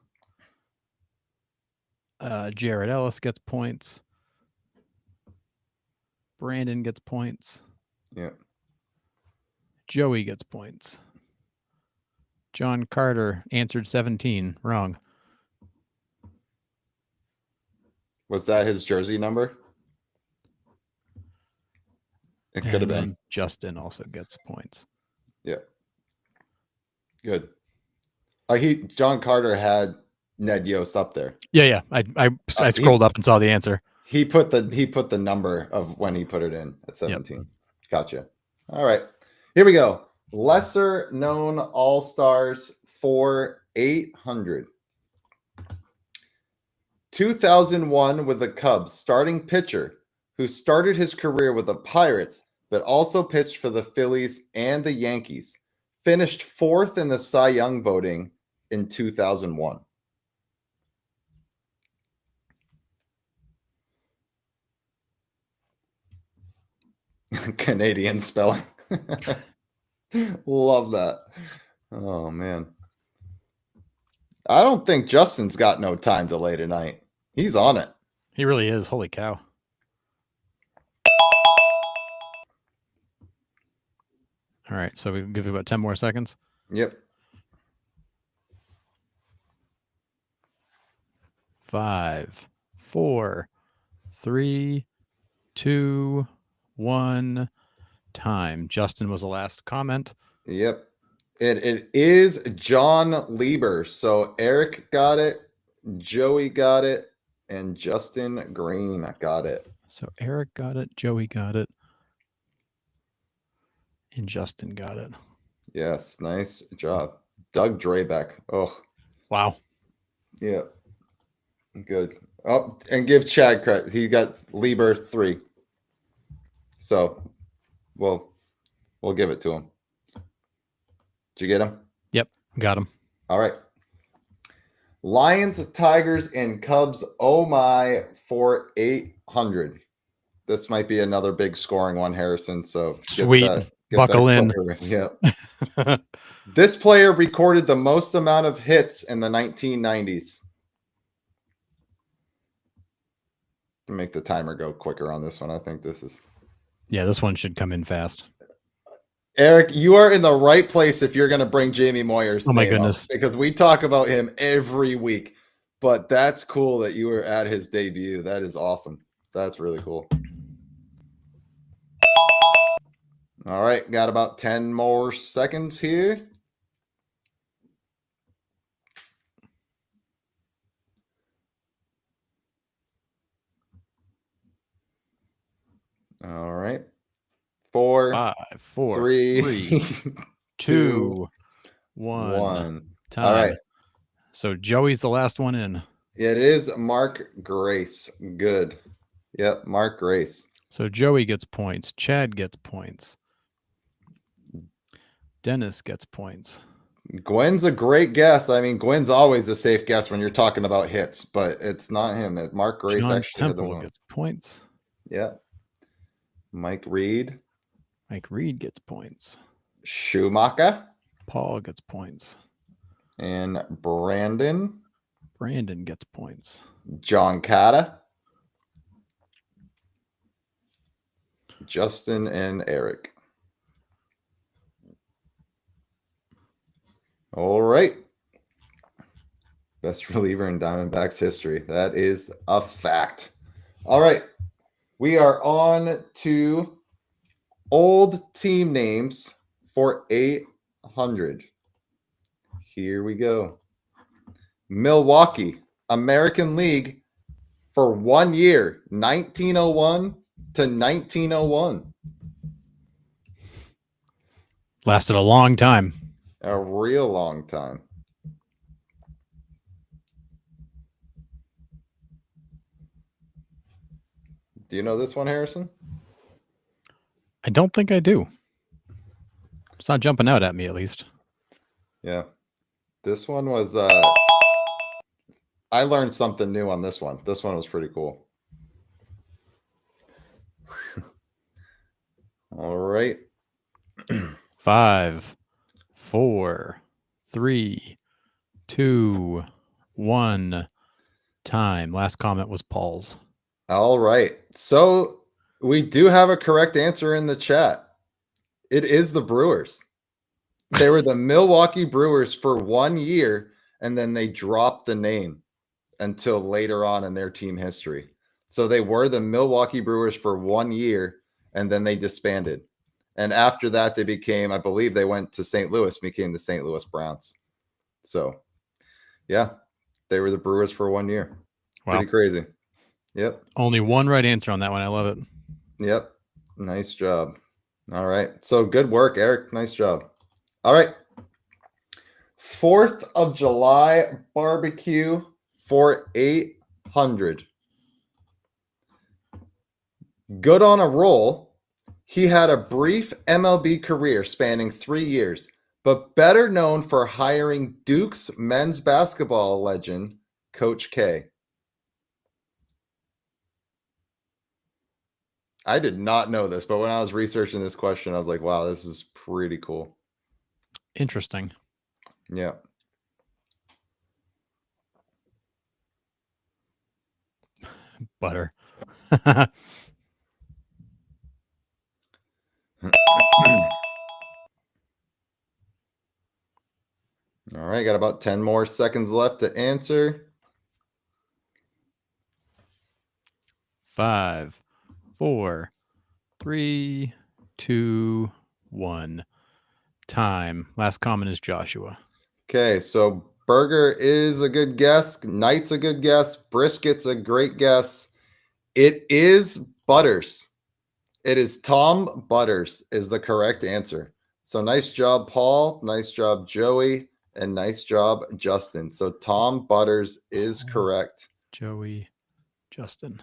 Speaker 2: Jared Ellis gets points. Brandon gets points.
Speaker 1: Yeah.
Speaker 2: Joey gets points. John Carter answered 17. Wrong.
Speaker 1: Was that his jersey number? It could have
Speaker 2: And
Speaker 1: been.
Speaker 2: then Justin also gets points.
Speaker 1: Yeah. Good. John Carter had Ned Yost up there.
Speaker 2: Yeah. I scrolled up and saw the answer.
Speaker 1: He put the number of when he put it in at 17. Yep. Gotcha. All right. Here we go. Lesser known all-stars for 800. 2001 with the Cubs starting pitcher who started his career with the Pirates, but also pitched for the Phillies and the Yankees. Finished 4th in the Cy Young voting in 2001. Canadian spelling. Love that. Oh, man. I don't think Justin's got no time delay tonight. He's on it.
Speaker 2: He really is. Holy cow. All right. So we can give you about 10 more seconds.
Speaker 1: Yep.
Speaker 2: 5, 4, 3, 2, 1. Time. Justin was the last comment.
Speaker 1: Yep. It is John Lieber. So Eric got it, Joey got it, and Justin Green got it.
Speaker 2: So Eric got it, Joey got it, and Justin got it.
Speaker 1: Yes, nice job. Doug Drabeck. Oh. Wow. Yeah. Good. Oh, and give Chad credit. He got Lieber 3. So we'll give it to him. Did you get him?
Speaker 2: Yep, got him.
Speaker 1: All right. Lions, Tigers, and Cubs. Oh my, for 800. This might be another big scoring one, Harrison. So
Speaker 2: sweet. Buckle in.
Speaker 1: Yeah. This player recorded the most amount of hits in the 1990s. Make the timer go quicker on this one. I think this is.
Speaker 2: Yeah, this one should come in fast.
Speaker 1: Eric, you are in the right place if you're going to bring Jamie Moyer's
Speaker 2: oh my
Speaker 1: name
Speaker 2: goodness
Speaker 1: up, because we talk about him every week. But that's cool that you were at his debut. That is awesome. That's really cool. All right, got about 10 more seconds here. All right. 4,
Speaker 2: 5, 4,
Speaker 1: 3,
Speaker 2: 2, 1. Time.
Speaker 1: All right.
Speaker 2: So Joey's the last one in.
Speaker 1: It is Mark Grace. Good. Yep, Mark Grace.
Speaker 2: So Joey gets points. Chad gets points. Dennis gets points.
Speaker 1: Gwen's a great guess. I mean, Gwen's always a safe guess when you're talking about hits, but it's not him. Mark Grace
Speaker 2: John
Speaker 1: actually had the
Speaker 2: Temple
Speaker 1: one.
Speaker 2: Gets points.
Speaker 1: Yeah. Mike Reed.
Speaker 2: Mike Reed gets points.
Speaker 1: Schumacher.
Speaker 2: Paul gets points.
Speaker 1: And Brandon.
Speaker 2: Brandon gets points.
Speaker 1: John Cata. Justin and Eric. All right. Best reliever in Diamondbacks history. That is a fact. All right. We are on to old team names for 800. Here we go. Milwaukee, American League for 1 year, 1901 to 1901.
Speaker 2: Lasted a long time.
Speaker 1: A real long time. Do you know this one, Harrison?
Speaker 2: I don't think I do. It's not jumping out at me, at least.
Speaker 1: Yeah. This one was, I learned something new on this one. This one was pretty cool. All right.
Speaker 2: 5, 4, 3, 2, 1. Time. Last comment was Paul's.
Speaker 1: All right. So we do have a correct answer in the chat. It is the Brewers. They were the Milwaukee Brewers for 1 year, and then they dropped the name until later on in their team history. So they were the Milwaukee Brewers for 1 year, and then they disbanded. And after that, they became, I believe they went to St. Louis, became the St. Louis Browns. So, yeah, they were the Brewers for 1 year.
Speaker 2: Wow.
Speaker 1: Pretty crazy. Yep.
Speaker 2: Only one right answer on that one. I love it.
Speaker 1: Yep. Nice job. All right. So good work, Eric. Nice job. All right. 4th of July barbecue for 800. Good on a roll. He had a brief MLB career spanning 3 years, but better known for hiring Duke's men's basketball legend, Coach K. I did not know this, but when I was researching this question, I was like, wow, this is pretty cool.
Speaker 2: Interesting.
Speaker 1: Yeah.
Speaker 2: Butter.
Speaker 1: All right, got about 10 more seconds left to answer.
Speaker 2: 5, 4, 3, 2, 1. Time. Last comment is Joshua.
Speaker 1: Okay, so burger is a good guess. Knight's a good guess. Brisket's a great guess. It is Butters. It is Tom Butters is the correct answer. So nice job, Paul. Nice job, Joey. And nice job, Justin. So Tom Butters is correct.
Speaker 2: Joey, Justin.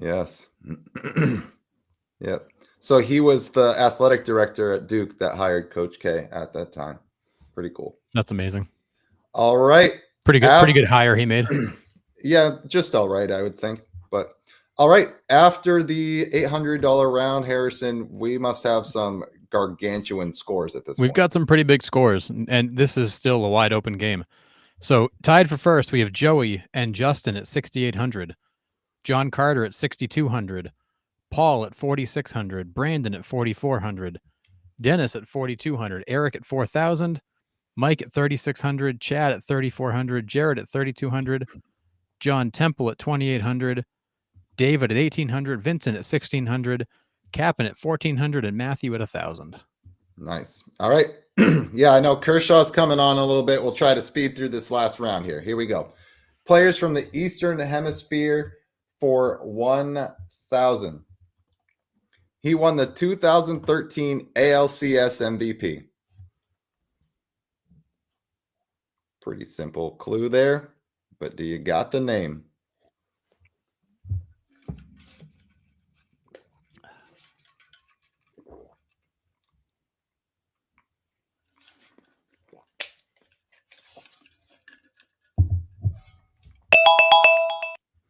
Speaker 1: Yes. Yep. So he was the athletic director at Duke that hired Coach K at that time. Pretty cool.
Speaker 2: That's amazing.
Speaker 1: All right.
Speaker 2: Pretty good hire he made.
Speaker 1: Yeah, just all right, I would think. But all right. After the $800 round, Harrison, we must have some gargantuan scores at this
Speaker 2: We've
Speaker 1: point.
Speaker 2: got some pretty big scores, and this is still a wide open game. So tied for first, we have Joey and Justin at 6,800, John Carter at 6,200, Paul at 4,600, Brandon at 4,400, Dennis at 4,200, Eric at 4,000, Mike at 3,600, Chad at 3,400, Jared at 3,200, John Temple at 2,800, David at 1,800, Vincent at 1,600, Captain at 1,400, and Matthew at 1,000.
Speaker 1: Nice. All right. Yeah, I know Kershaw's coming on a little bit. We'll try to speed through this last round here. Here we go. Players from the Eastern Hemisphere for 1,000. He won the 2013 ALCS MVP. Pretty simple clue there, but do you got the name?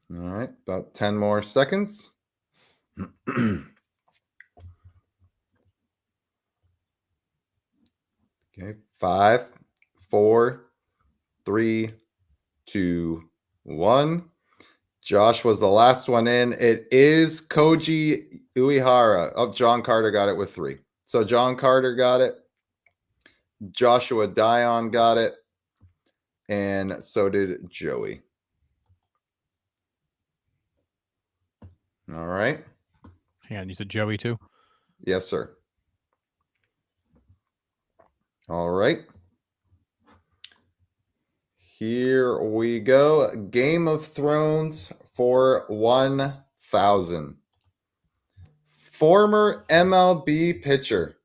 Speaker 1: All right, about 10 more seconds. Okay, 5, 4, 3, 2, 1. Josh was the last one in. It is Koji Uehara. Oh, John Carter got it with 3. So John Carter got it. Joshua Dion got it. And so did Joey. All right.
Speaker 2: Hang on, you said Joey too?
Speaker 1: Yes, sir. All right. Here we go. Game of Thrones for 1,000. Former MLB pitcher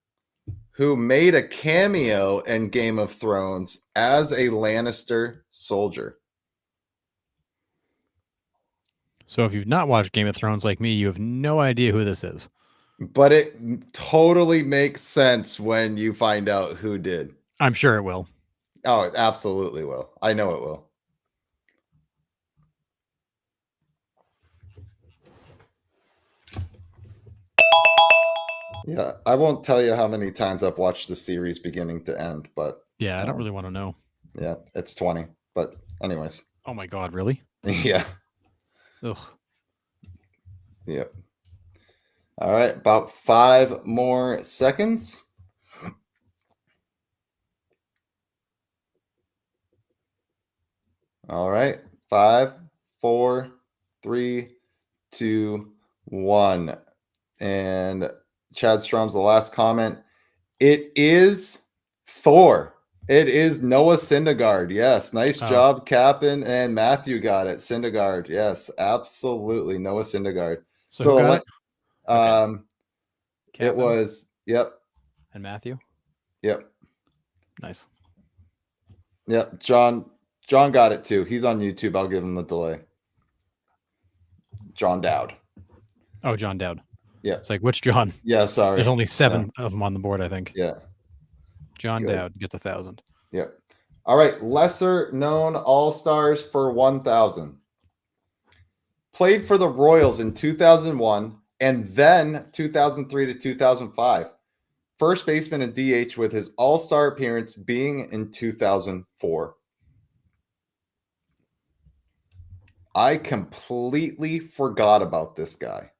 Speaker 1: who made a cameo in Game of Thrones as a Lannister soldier.
Speaker 2: So if you've not watched Game of Thrones like me, you have no idea who this is.
Speaker 1: But it totally makes sense when you find out who did.
Speaker 2: I'm sure it will.
Speaker 1: Oh, it absolutely will. I know it will. Yeah, I won't tell you how many times I've watched the series beginning to end, but
Speaker 2: Yeah, I don't really want to know.
Speaker 1: yeah, it's 20. But anyways.
Speaker 2: Oh my God, really?
Speaker 1: Yeah.
Speaker 2: Ugh.
Speaker 1: Yep. All right, about 5 more seconds. All right, 5, 4, 3, 2, 1. And Chad Strom's the last comment. It is Thor. It is Noah Syndergaard. Yes. Nice job, Captain. And Matthew got it. Syndergaard. Yes, absolutely. Noah Syndergaard.
Speaker 2: So who got it?
Speaker 1: It was, yep.
Speaker 2: And Matthew?
Speaker 1: Yep.
Speaker 2: Nice.
Speaker 1: Yep. John got it too. He's on YouTube. I'll give him the delay. John Dowd.
Speaker 2: Oh, John Dowd.
Speaker 1: Yeah.
Speaker 2: It's like, which John?
Speaker 1: Yeah, sorry.
Speaker 2: There's only 7 of them on the board, I think.
Speaker 1: Yeah.
Speaker 2: John Dowd gets 1,000.
Speaker 1: Yep. All right. Lesser known All-Stars for 1,000. Played for the Royals in 2001 and then 2003 to 2005. First baseman and DH with his All-Star appearance being in 2004. I completely forgot about this guy.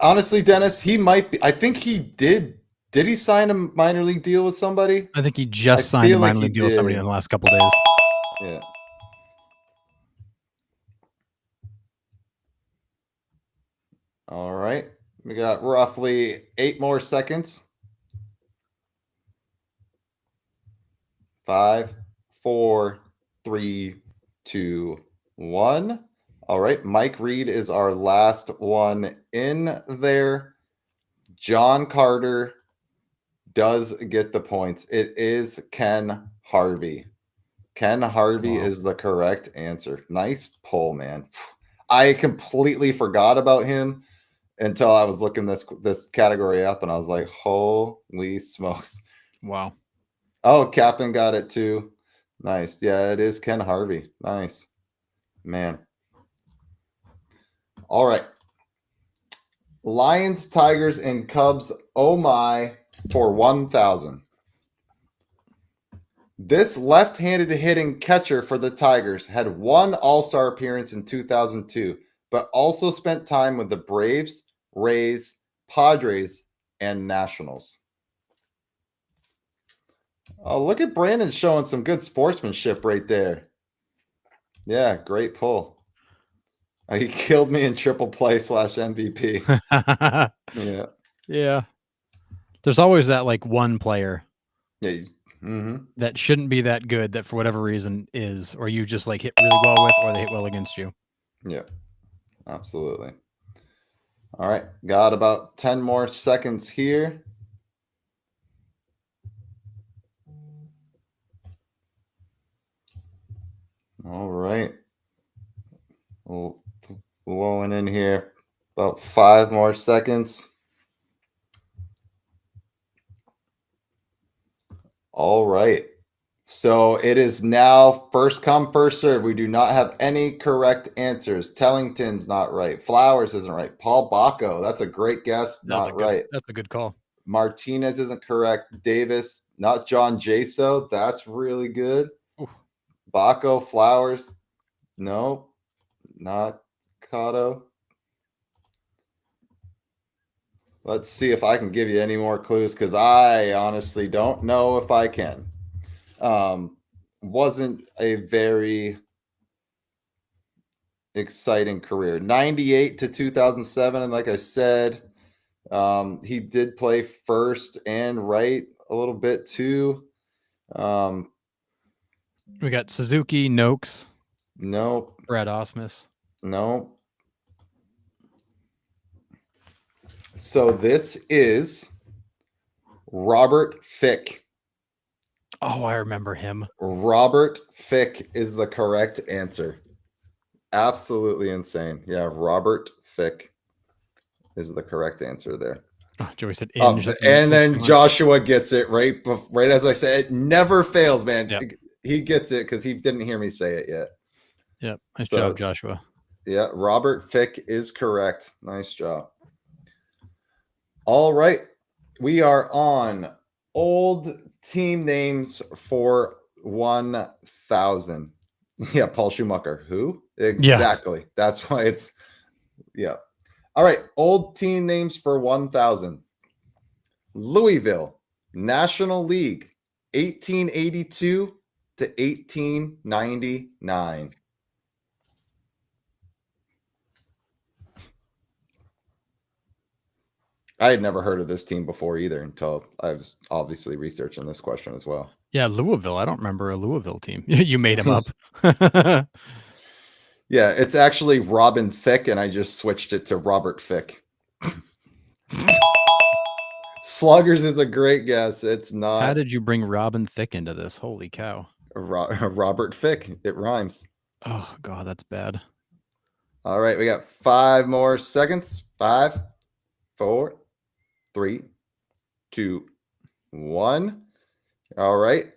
Speaker 1: Honestly, Dennis, he might be. I think he did. Did he sign a minor league deal with somebody?
Speaker 2: I think he just signed a minor league deal with somebody in the last couple days.
Speaker 1: Yeah. All right. We got roughly 8 more seconds. 5, 4, 3, 2, 1. All right. Mike Reed is our last one in there. John Carter does get the points. It is Ken Harvey. Ken Harvey is the correct answer. Nice pull, man. I completely forgot about him until I was looking this category up, and I was like, holy smokes.
Speaker 2: Wow.
Speaker 1: Oh, Captain got it too. Nice. Yeah, it is Ken Harvey. Nice. Man. All right. Lions, Tigers, and Cubs, oh my, for 1,000. This left-handed hitting catcher for the Tigers had one All-Star appearance in 2002, but also spent time with the Braves, Rays, Padres, and Nationals. Oh, look at Brandon showing some good sportsmanship right there. Yeah, great pull. He killed me in triple play / MVP. Yeah.
Speaker 2: Yeah. There's always that like one player
Speaker 1: that
Speaker 2: shouldn't be that good that for whatever reason is, or you just like hit really well with, or they hit well against you.
Speaker 1: Yeah, absolutely. All right. Got about 10 more seconds here. All right. Blowing in here. About 5 more seconds. All right. So it is now first come, first serve. We do not have any correct answers. Tellington's not right. Flowers isn't right. Paul Bacco, that's a great guess. Not right.
Speaker 2: That's a good call.
Speaker 1: Martinez isn't correct. Davis, not John Jaso. That's really good.
Speaker 2: Ooh.
Speaker 1: Bacco, Flowers, no, not Cotto. Let's see if I can give you any more clues because I honestly don't know if I can. Wasn't a very exciting career. 98 to 2007, and like I said, he did play first and right a little bit too.
Speaker 2: We got Suzuki, Noakes.
Speaker 1: Nope.
Speaker 2: Brad Osmus.
Speaker 1: Nope. So this is Robert Fick.
Speaker 2: Oh, I remember him.
Speaker 1: Robert Fick is the correct answer. Absolutely insane. Yeah, Robert Fick is the correct answer there.
Speaker 2: Oh, Joey said
Speaker 1: and then Joshua gets it right as I said. It never fails, man.
Speaker 2: Yep.
Speaker 1: He gets it because he didn't hear me say it yet.
Speaker 2: Yep. Nice job, Joshua.
Speaker 1: Yeah, Robert Fick is correct. Nice job. All right. We are on old team names for 1,000. Yeah, Paul Schumacher. Who? Exactly. Yeah. That's why it's, yeah. All right. Old team names for 1,000. Louisville, National League, 1882 to 1899. I had never heard of this team before either until I was obviously researching this question as well.
Speaker 2: Yeah, Louisville. I don't remember a Louisville team. You made him up.
Speaker 1: Yeah, it's actually Robin Thicke, and I just switched it to Robert Fick. Sluggers is a great guess. It's not.
Speaker 2: How did you bring Robin Thicke into this? Holy cow.
Speaker 1: Robert Fick. It rhymes.
Speaker 2: Oh, God, that's bad.
Speaker 1: All right, we got 5 more seconds. 5, 4, 3, 2, 1. All right.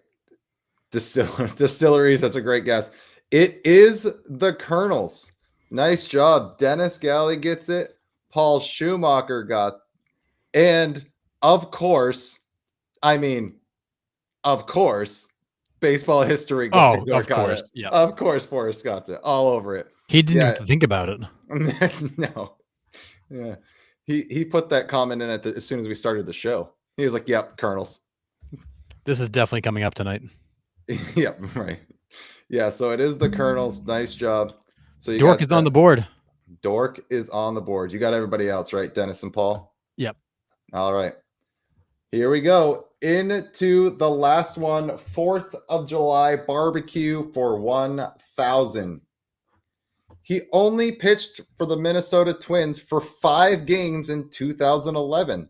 Speaker 1: Distilleries. That's a great guess. It is the Colonels. Nice job. Dennis Galley gets it. Paul Schumacher got. And of course, baseball history.
Speaker 2: Oh, of course. Yeah.
Speaker 1: Of course, Forrest got it. All over it.
Speaker 2: He didn't have to think about it.
Speaker 1: No. Yeah. He put that comment in as soon as we started the show. He was like, yep, Colonels.
Speaker 2: This is definitely coming up tonight.
Speaker 1: Yep, right. Yeah, so it is the Colonels. Nice job. So
Speaker 2: Dork is on the board.
Speaker 1: Dork is on the board. You got everybody else, right? Dennis and Paul?
Speaker 2: Yep.
Speaker 1: All right. Here we go. Into the last one. 4th of July barbecue for 1,000. He only pitched for the Minnesota Twins for 5 games in 2011,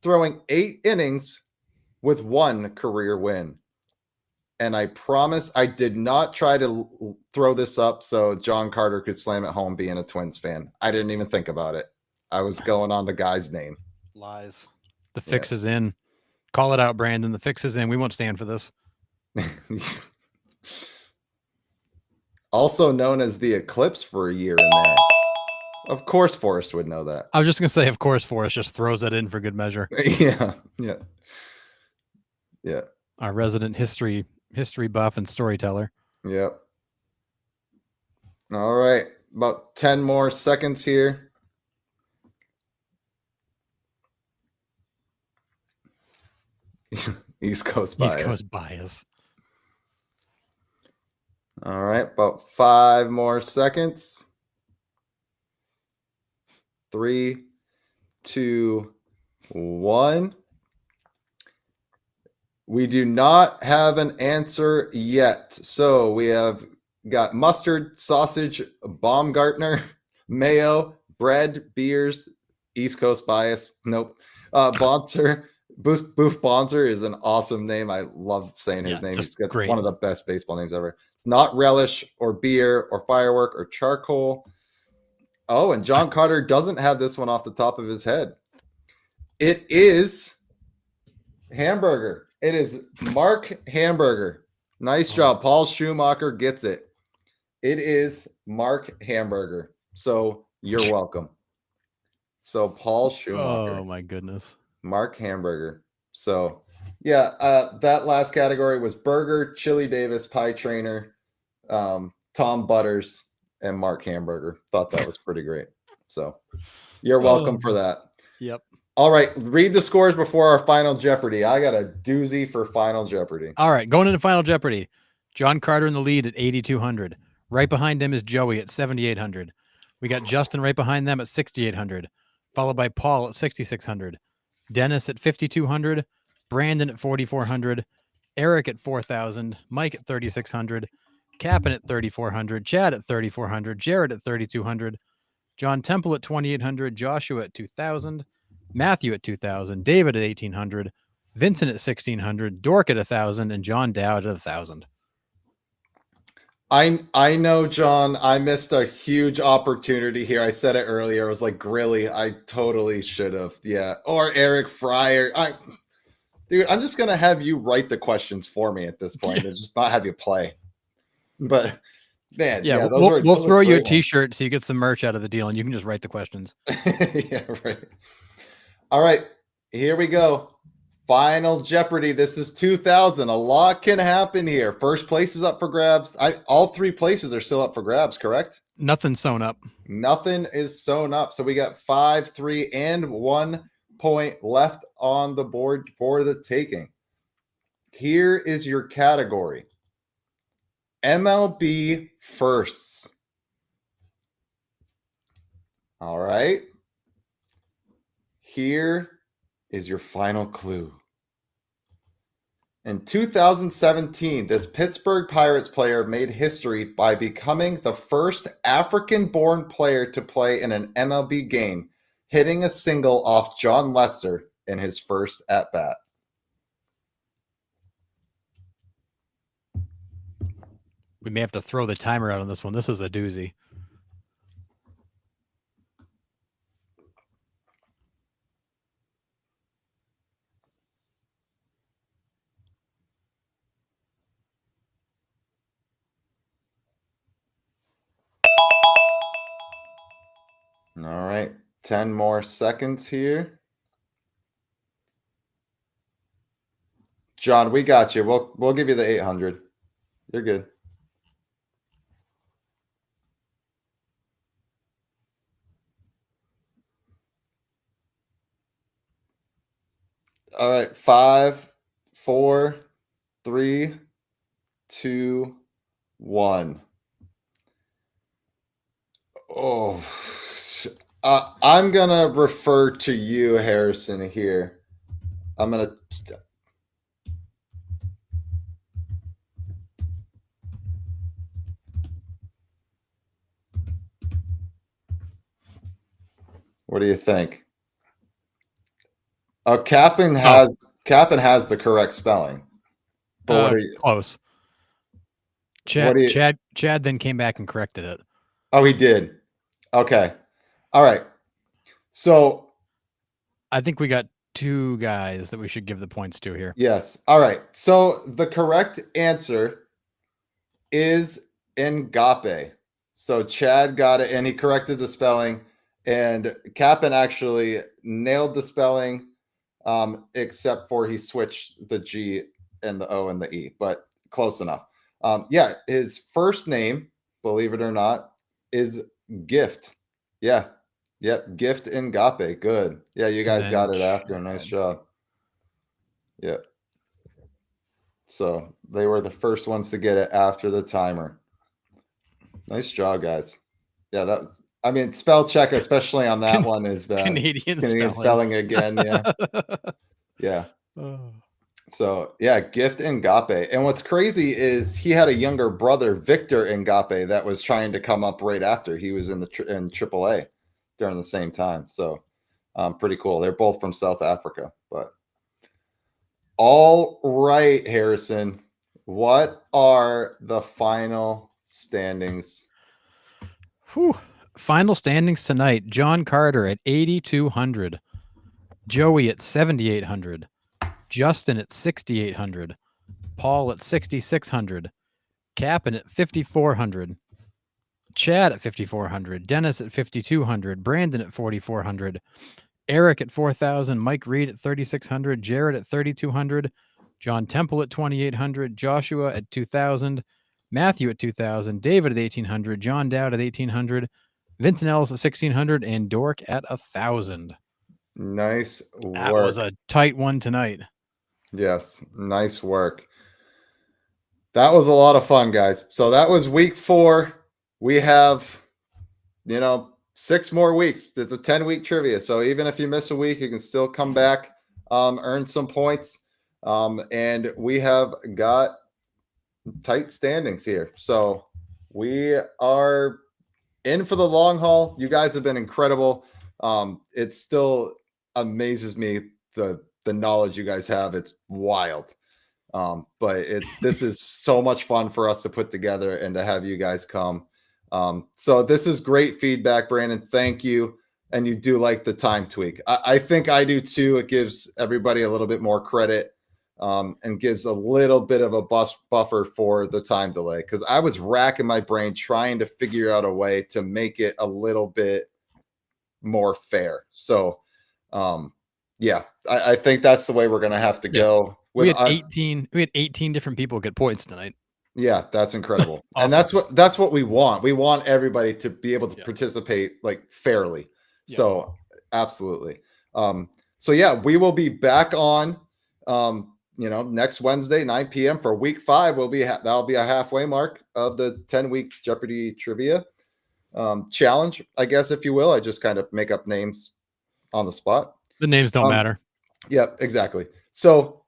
Speaker 1: throwing 8 innings with 1 career win. And I promise I did not try to throw this up so John Carter could slam it home being a Twins fan. I didn't even think about it. I was going on the guy's name.
Speaker 2: Lies. The fix is in. Call it out, Brandon. The fix is in. We won't stand for this.
Speaker 1: Also known as the Eclipse for a year in there. Of course Forrest would know that.
Speaker 2: I was just going to say, of course, Forrest just throws that in for good measure.
Speaker 1: Yeah.
Speaker 2: Our resident history buff and storyteller.
Speaker 1: Yep. All right. About 10 more seconds here. East Coast bias. All right. About 5 more seconds. 3, 2, 1. We do not have an answer yet. So we have got mustard, sausage, Baumgartner, mayo, bread, beers, East Coast bias. Nope. Bonser. Boof Bonser is an awesome name. I love saying his name. He's got one of the best baseball names ever. It's not relish or beer or firework or charcoal. Oh, and John Carter doesn't have this one off the top of his head. It is hamburger. It is Mark Hamburger. Nice job. Paul Schumacher gets it. It is Mark Hamburger. So you're welcome. So Paul Schumacher.
Speaker 2: Oh my goodness.
Speaker 1: Mark Hamburger. So yeah, that last category was Burger, Chili Davis, Pie Trainer, Tom Butters, and Mark Hamburger. Thought that was pretty great. So you're welcome for that.
Speaker 2: Yep.
Speaker 1: All right, read the scores before our Final Jeopardy. I got a doozy for Final Jeopardy.
Speaker 2: All right, going into Final Jeopardy. John Carter in the lead at 8,200. Right behind him is Joey at 7,800. We got Justin right behind them at 6,800, followed by Paul at 6,600. Dennis at 5,200. Brandon at 4,400. Eric at 4,000. Mike at 3,600. Captain at 3,400. Chad at 3,400. Jared at 3,200. John Temple at 2,800. Joshua at 2,000. Matthew at 2,000, David at 1,800, Vincent at 1,600, Dork at 1,000, and John Dowd at 1,000.
Speaker 1: I know, John. I missed a huge opportunity here. I said it earlier. I was like, Grilly, I totally should have. Yeah. Or Eric Fryer. Dude, I'm just gonna have you write the questions for me at this point and just not have you play. But man,
Speaker 2: yeah, we'll throw you a T-shirt so you get some merch out of the deal, and you can just write the questions.
Speaker 1: Yeah, right. All right, here we go. Final Jeopardy. This is 2000. A lot can happen here. First place is up for grabs. All 3 places are still up for grabs, correct?
Speaker 2: Nothing's sewn up.
Speaker 1: Nothing is sewn up. So we got 5, 3, and 1 point left on the board for the taking. Here is your category. MLB firsts. All right. Here is your final clue. In 2017, this Pittsburgh Pirates player made history by becoming the first African-born player to play in an MLB game, hitting a single off John Lester in his first at-bat.
Speaker 2: We may have to throw the timer out on this one. This is a doozy.
Speaker 1: All right, 10 more seconds here. John, we got you. We'll give you the 800. You're good. All right, 5, 4, 3, 2, 1. Oh, I'm gonna refer to you, Harrison. Here, I'm gonna. What do you think? Cap'n has the correct spelling. But what are you?
Speaker 2: Close. Chad then came back and corrected it.
Speaker 1: Oh, he did. Okay. All right. So
Speaker 2: I think we got two guys that we should give the points to here.
Speaker 1: yes. All right. So the correct answer is Ngape. So Chad got it, and he corrected the spelling. And Cap'n actually nailed the spelling, except for he switched the G and the O and the E, but close enough. Yeah, his first name, believe it or not, is Gift. Yeah. Yep. Gift Ngape. Good. Yeah, you guys got it after. Nice job. Yep. So they were the first ones to get it after the timer. Nice job, guys. Yeah, that was, I mean, spell check, especially on that one, is bad.
Speaker 2: Canadian
Speaker 1: spelling again. Yeah. Yeah. So yeah, Gift Ngape. And what's crazy is he had a younger brother, Victor Ngape, that was trying to come up right after. He was in in AAA during the same time. So pretty cool. They're both from South Africa. But all right, Harrison, what are the final standings?
Speaker 2: Whew. Final standings tonight. John Carter at 8,200. Joey at 7,800. Justin at 6,800. Paul at 6,600. Cap'n at 5,400. Chad at 5,400. Dennis at 5,200. Brandon at 4,400. Eric at 4,000. Mike Reed at 3,600. Jared at 3,200. John Temple at 2,800. Joshua at 2,000. Matthew at 2,000. David at 1,800. John Dowd at 1,800. Vincent Ellis at 1,600. And Dork at 1,000.
Speaker 1: Nice work.
Speaker 2: That was a tight one tonight.
Speaker 1: Yes, nice work. That was a lot of fun, guys. So that was week 4. We have, 6 more weeks. It's a 10-week trivia. So even if you miss a week, you can still come back, earn some points. And we have got tight standings here. So we are in for the long haul. You guys have been incredible. It still amazes me the knowledge you guys have. It's wild. But this is so much fun for us to put together and to have you guys come. So this is great feedback, Brandon. Thank you. And you do like the time tweak. I think I do too. It gives everybody a little bit more credit, and gives a little bit of a buffer for the time delay. Because I was racking my brain trying to figure out a way to make it a little bit more fair. So, yeah, I think that's the way we're going to have to go.
Speaker 2: We had 18 different people get points tonight.
Speaker 1: Yeah, that's incredible. Awesome. And that's what we want. We want everybody to be able to participate like fairly. Yeah. So absolutely. So yeah, we will be back on next Wednesday, 9 p.m. for week 5 will be that'll be a halfway mark of the 10-week Jeopardy trivia challenge, I guess, if you will. I just kind of make up names on the spot.
Speaker 2: The names don't matter.
Speaker 1: Yep, exactly. So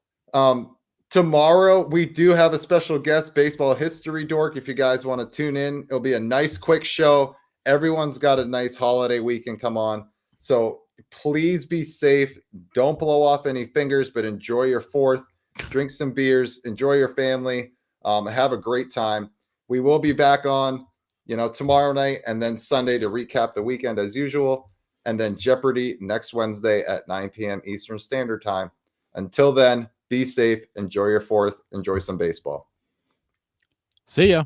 Speaker 1: tomorrow we do have a special guest, baseball history dork. If you guys want to tune in, it'll be a nice quick show. Everyone's got a nice holiday weekend come on. So please be safe. Don't blow off any fingers, but enjoy your 4th. Drink some beers, enjoy your family, have a great time. We will be back on, tomorrow night and then Sunday to recap the weekend as usual. And then Jeopardy next Wednesday at 9 p.m. Eastern Standard Time. Until then, be safe, enjoy your 4th, enjoy some baseball.
Speaker 2: See ya.